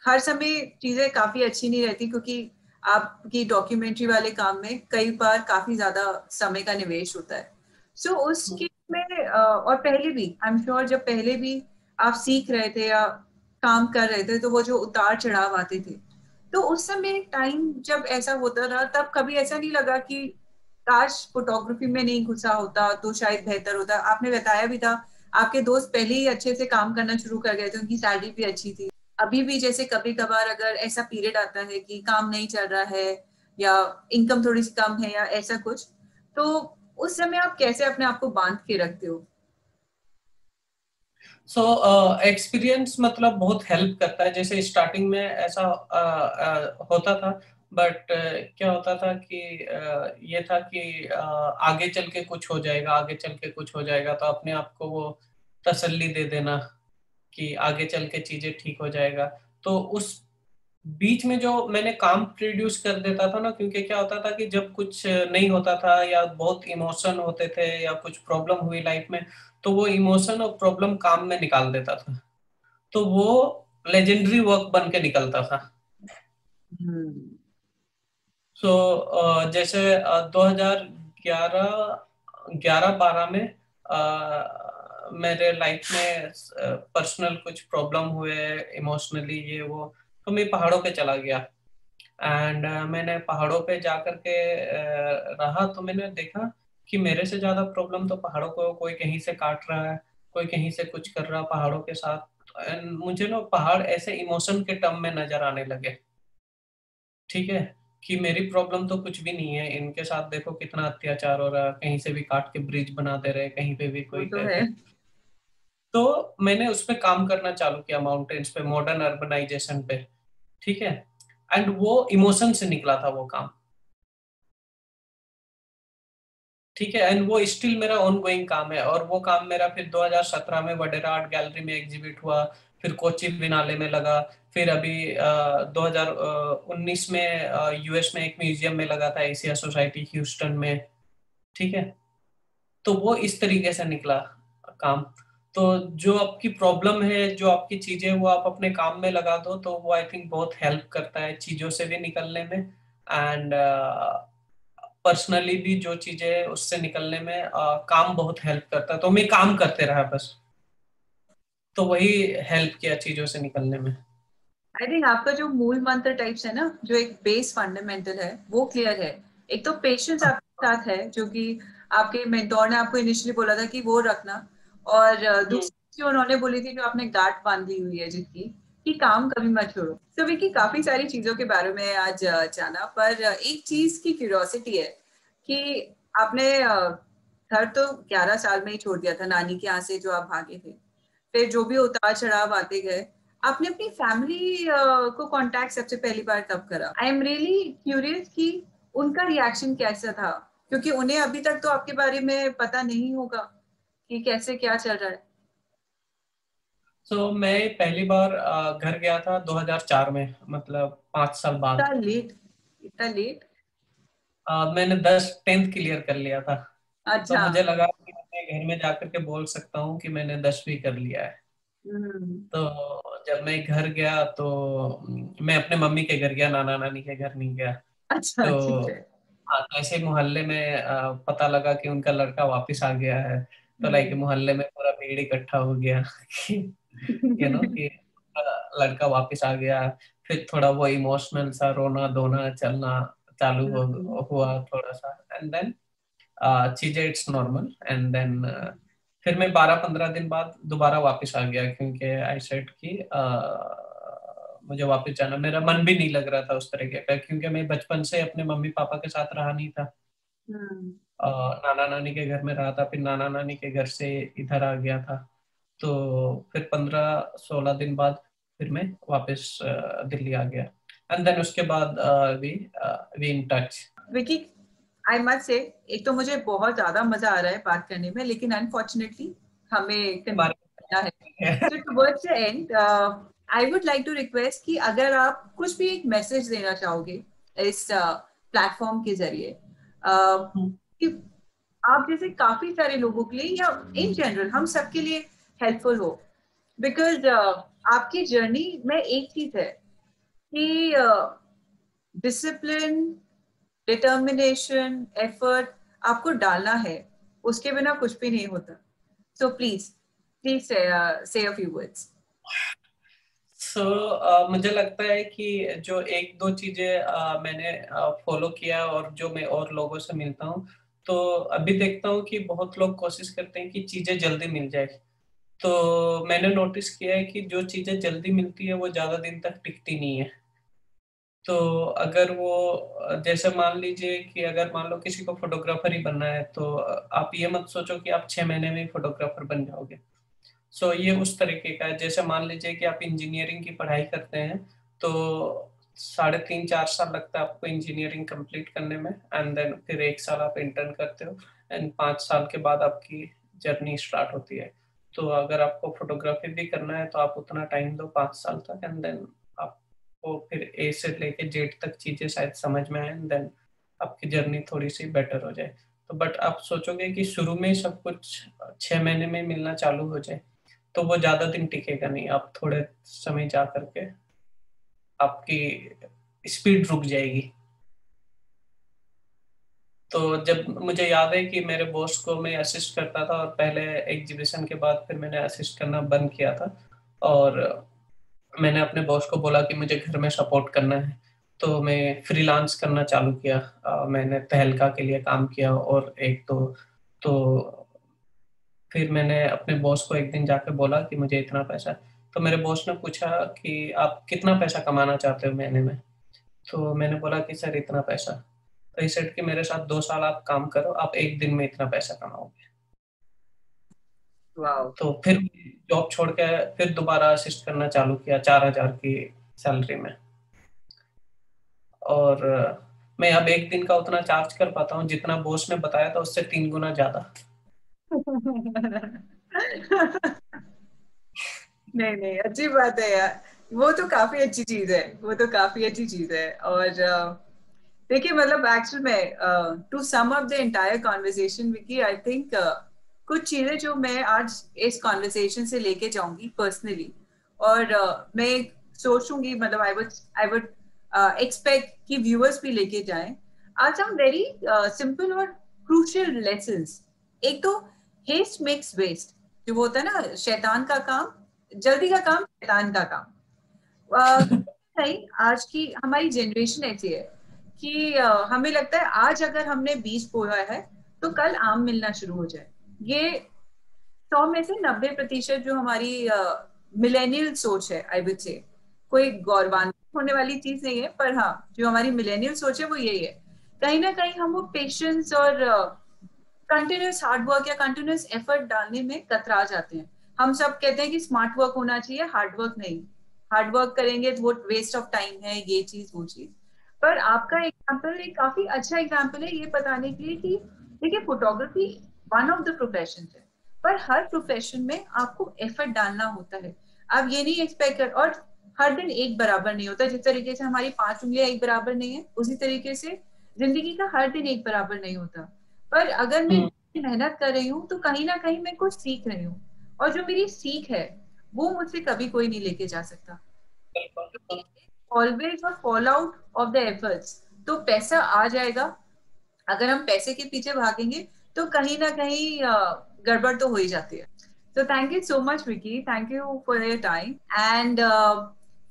हर समय चीजें काफी अच्छी नहीं रहती, क्योंकि आपकी डॉक्यूमेंट्री वाले काम में कई बार काफी ज्यादा समय का निवेश होता है। सो उसके में और पहले भी आई एम श्योर, जब पहले भी आप सीख रहे थे या काम कर रहे थे, तो वो जो उतार चढ़ाव आते थे, तो उस समय टाइम जब ऐसा होता रहा, तब कभी ऐसा नहीं लगा कि काश फोटोग्राफी में नहीं घुसा होता तो शायद बेहतर होता? आपने बताया भी था आपके दोस्त पहले ही अच्छे से काम करना शुरू कर गए थे, उनकी सैलरी भी अच्छी थी। अभी भी जैसे कभी कभार अगर ऐसा पीरियड आता है कि काम नहीं चल रहा है या इनकम थोड़ी सी कम है या ऐसा कुछ, तो उस समय आप कैसे अपने आप को बांध के रखते हो? सो एक्सपीरियंस मतलब बहुत हेल्प करता है। जैसे स्टार्टिंग में ऐसा होता था, बट क्या होता था कि ये था कि आगे चल के कुछ हो जाएगा, आगे चल के कुछ हो जाएगा, तो अपने आप को वो तसल्ली दे देना कि आगे चल के चीजें ठीक हो जाएगा। तो उस बीच में जो मैंने काम प्रोड्यूस कर देता था ना, क्योंकि क्या होता था कि जब कुछ नहीं होता था या बहुत इमोशन होते थे या कुछ प्रॉब्लम हुई लाइफ में, तो वो इमोशन और प्रॉब्लम काम में निकाल देता था, तो वो लेजेंडरी वर्क बन के निकलता था। हम्म। सो जैसे 2011 12 में मेरे लाइफ में पर्सनल कुछ प्रॉब्लम हुए, इमोशनली ये वो, तो मैं पहाड़ों पे चला गया। एंड मैंने पहाड़ों पे जा करके रहा, तो मैंने देखा कि मेरे से ज्यादा प्रॉब्लम तो पहाड़ों को कोई कहीं से काट रहा है, कोई कहीं से कुछ कर रहा पहाड़ों के साथ। एंड मुझे ना पहाड़ ऐसे इमोशन के टर्म में नजर आने लगे। ठीक है। कि मेरी प्रॉब्लम तो कुछ भी नहीं है, इनके साथ देखो कितना अत्याचार हो रहा है, कहीं से भी काट के ब्रिज बना दे रहे, कहीं पे भी वो कोई तो है। करके। तो मैंने उस पे काम करना चालू किया, माउंटेन्स पे, मॉडर्न अर्बनाइजेशन पे। ठीक है। एंड वो इमोशन से निकला था वो काम। ठीक है। एंड वो स्टिल मेरा ऑन गोइंग काम है, और वो काम मेरा फिर 2017 में वडेरा आर्ट गैलरी में एग्जिबिट हुआ, फिर कोची बिनाले में लगा, फिर अभी 2019 में यूएस में एक म्यूजियम में लगा था, एशिया सोसाइटी ह्यूस्टन में। ठीक है। तो वो इस तरीके से निकला काम। तो जो आपकी प्रॉब्लम है, जो आपकी चीजें, वो आप अपने काम में लगा दो, तो वो आई थिंक बहुत हेल्प करता है चीजों से भी निकलने में। एंड पर्सनली भी जो चीजें उससे निकलने में काम बहुत हेल्प करता है, तो मैं काम करते रहा बस, तो वही हेल्प किया चीजों से निकलने में। आई थिंक आपका जो मूल मंत्र टाइप्स है ना, जो एक बेस फंडामेंटल है वो क्लियर है। एक तो पेशेंस आपके साथ है, जो कि आपके मेंटोर ने आपको इनिशियली बोला था कि वो रखना, और दूसरी जो उन्होंने बोली थी, जो आपने गांठ बांध ली हुई है जिसकी, कि काम कभी मत छोड़ो। तो विकी, काफी सारी चीजों के बारे में आज जाना, पर एक चीज की क्यूरियोसिटी है कि आपने घर तो 11 साल में ही छोड़ दिया था, नानी के यहाँ से जो आप भागे थे। फिर जो भी उतार चढ़ाव आते गए, आपने अपनी फैमिली को कांटेक्ट सबसे पहली बार कब करा? आई एम रियली क्यूरियस कि उनका रिएक्शन कैसा था, क्योंकि उन्हें अभी तक तो आपके बारे में पता नहीं होगा कि कैसे क्या चल रहा है। तो मैं पहली बार घर गया था 2004 में, मतलब 5 साल बाद। इतना लेट, इतना लेट? मैंने 10th क्लियर कर लिया था, तो अच्छा। मुझे लगा कि मैं घर में जाकर के बोल सकता हूँ कि मैंने 10वीं कर लिया है। हम्म। तो जब मैं घर गया तो मैं अपने मम्मी के घर गया, नाना नानी के घर नहीं गया। अच्छा, ठीक तो है। हाँ, तो ऐसे मोहल्ले में पता लगा कि उनका लड़का वापस आ गया है। तो लाइक हम्म। मोहल्ले में पूरा भीड़ इकट्ठा हो गया कि कि लड़का वापस आ गया। फिर थोड़ा वो इमोशनल सा रोना धोना चलना चालू हुआ थोड़ा सा, एंड देन चीजें इट्स नॉर्मल, एंड देन फिर मैं 12-15 दिन बाद दोबारा वापस आ गया, क्योंकि आई सेड कि मुझे वापस जाना, मेरा मन भी नहीं लग रहा था उस तरीके का, क्योंकि मैं बचपन से अपने मम्मी पापा के साथ रहा नहीं था। हम्म। नाना नानी के घर में रहा था, फिर नाना नानी के घर से इधर आ गया था। तो फिर 15-16 दिन बाद फिर मैं वापस दिल्ली आ गया, एंड देन उसके बाद we we in touch. Vicky, I must say, एक तो मुझे बहुत ज्यादा मजा आ रहा है बात करने में, लेकिन अनफॉर्चुनेटली हमें conclude करना है। So towards the end, I would like to request कि अगर आप कुछ भी एक मैसेज देना चाहोगे इस प्लेटफॉर्म के जरिए, कि आप जैसे काफी सारे लोगों के लिए, या इन जनरल हम सबके लिए हेल्पफुल हो, बिकॉज आपकी जर्नी में एक चीज है कि डिसिप्लिन, डिटर्मिनेशन, एफर्ट आपको डालना है, उसके बिना कुछ भी नहीं होता। सो प्लीज, प्लीज से अ फ्यू वर्ड्स। मुझे लगता है कि जो एक दो चीजें मैंने फॉलो किया, और जो मैं और लोगों से मिलता हूँ, तो अभी देखता हूँ कि बहुत लोग कोशिश करते हैं कि चीजें जल्दी मिल जाए। तो मैंने नोटिस किया है कि जो चीजें जल्दी मिलती है वो ज्यादा दिन तक टिकती नहीं है। तो अगर वो जैसे मान लीजिए कि अगर मान लो किसी को फोटोग्राफर ही बनना है, तो आप ये मत सोचो कि आप 6 महीने में ही फोटोग्राफर बन जाओगे। ये उस तरीके का है, जैसे मान लीजिए कि आप इंजीनियरिंग की पढ़ाई करते हैं, तो 3.5-4 साल लगता है आपको इंजीनियरिंग कंप्लीट करने में, एंड देन फिर 1 साल आप इंटर्न करते हो, एंड 5 साल के बाद आपकी जर्नी स्टार्ट होती है। तो अगर आपको फोटोग्राफी भी करना है तो आप उतना टाइम दो, 5 साल तक, एंड देन आपको फिर ए से लेके जेड तक चीजें शायद समझ में आए, एंड देन आपकी जर्नी थोड़ी सी बेटर हो जाए। तो बट आप सोचोगे कि शुरू में ही सब कुछ 6 महीने में मिलना चालू हो जाए, तो वो ज्यादा दिन टिकेगा नहीं। आप थोड़े समय जा करके आपकी स्पीड रुक जाएगी। तो जब मुझे याद है कि मेरे बॉस को मैं असिस्ट करता था, और पहले एग्जीबिशन के बाद फिर मैंने असिस्ट करना बंद किया था, और मैंने अपने बॉस को बोला कि मुझे घर में सपोर्ट करना है, तो मैं फ्रीलांस करना चालू किया। मैंने तहलका के लिए काम किया, और एक तो फिर मैंने अपने बॉस को एक दिन जाके बोला कि मुझे इतना पैसा। तो मेरे बॉस ने पूछा कि आप कितना पैसा कमाना चाहते हो महीने में। तो मैंने बोला कि सर इतना पैसा। तो ही सेड कि मेरे साथ 2 साल आप काम करो, आप एक दिन में इतना पैसा कमाओगे। वाओ। तो फिर जॉब छोड़ के फिर दोबारा असिस्ट करना चालू किया 4,000 की सैलरी में। और मैं अब एक दिन का उतना चार्ज कर पाता हूँ जितना बॉस ने बताया था, उससे 3 गुना ज्यादा। नहीं नहीं, अच्छी बात है यार। वो तो काफी अच्छी चीज है, वो तो काफी अच्छी चीज है। और देखिए, मतलब एक्चुअल में to sum up the entire conversation Vicky, I think कुछ चीजें जो मैं आज इस कॉन्वर्सेशन से लेके जाऊंगी पर्सनली, और मैं सोचूंगी, मतलब आई वुड एक्सपेक्ट कि व्यूअर्स भी लेके जाएं। आज हम वेरी सिंपल और क्रूशियल लेसन्स, एक तो हेस्ट मेक्स वेस्ट, जो होता है ना, शैतान का काम, जल्दी का काम शैतान का काम। नहीं, आज की हमारी जनरेशन ऐसी है कि हमें लगता है आज अगर हमने बीज बोया है तो कल आम मिलना शुरू हो जाए। ये 100 में से 90% जो हमारी मिलेनियल सोच है, आई वुड से, कोई गौरवान्वित होने वाली चीज नहीं है, पर हाँ, जो हमारी मिलेनियल सोच है वो यही है। कहीं ना कहीं हम वो पेशेंस और कंटिन्यूस हार्ड वर्क या कंटिन्यूस एफर्ट डालने में कतरा जाते हैं। हम सब कहते हैं कि स्मार्ट वर्क होना चाहिए, हार्ड वर्क नहीं। हार्ड वर्क करेंगे तो वो वेस्ट ऑफ टाइम है, ये चीज वो चीज। पर आपका एग्जाम्पल एक काफी अच्छा एग्जाम्पल है ये बताने के लिए कि देखिए, photography one of the profession है, पर हर प्रोफेशन में आपको एफर्ट डालना होता है। आप ये नहीं एक्सपेक्ट कर, और हर दिन एक बराबर नहीं होता। जिस तरीके से हमारी 5 उंगलियां एक बराबर नहीं है, उसी तरीके से जिंदगी का हर दिन एक बराबर नहीं होता। पर अगर मैं मेहनत कर रही हूँ तो कहीं ना कहीं मैं कुछ सीख रही हूँ, और जो मेरी सीख है वो मुझसे कभी कोई नहीं लेके जा सकता। ऑलवेज और fall out of the efforts. तो पैसा आ जाएगा, अगर हम पैसे के पीछे भागेंगे तो कहीं ना कहीं गड़बड़ तो हो ही जाती है। So thank you so much, Vicky. Thank you for your time. And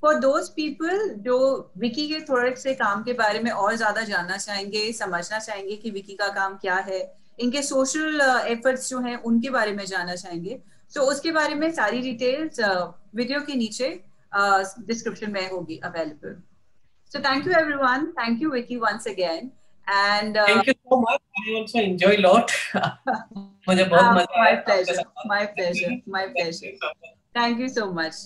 for those people जो विकी के थोड़े से काम के बारे में और ज्यादा जानना चाहेंगे, समझना चाहेंगे कि विकी का काम क्या है, इनके सोशल एफर्ट्स जो हैं उनके बारे में जानना चाहेंगे, तो उसके बारे में सारी डिटेल्स वीडियो के नीचे डिस्क्रिप्शन में होगी available. So thank you everyone. Thank you Vicky once again. And thank you so much. I also enjoy a lot. मुझे बहुत मजा आया। My pleasure. My pleasure. My pleasure. Thank you so much.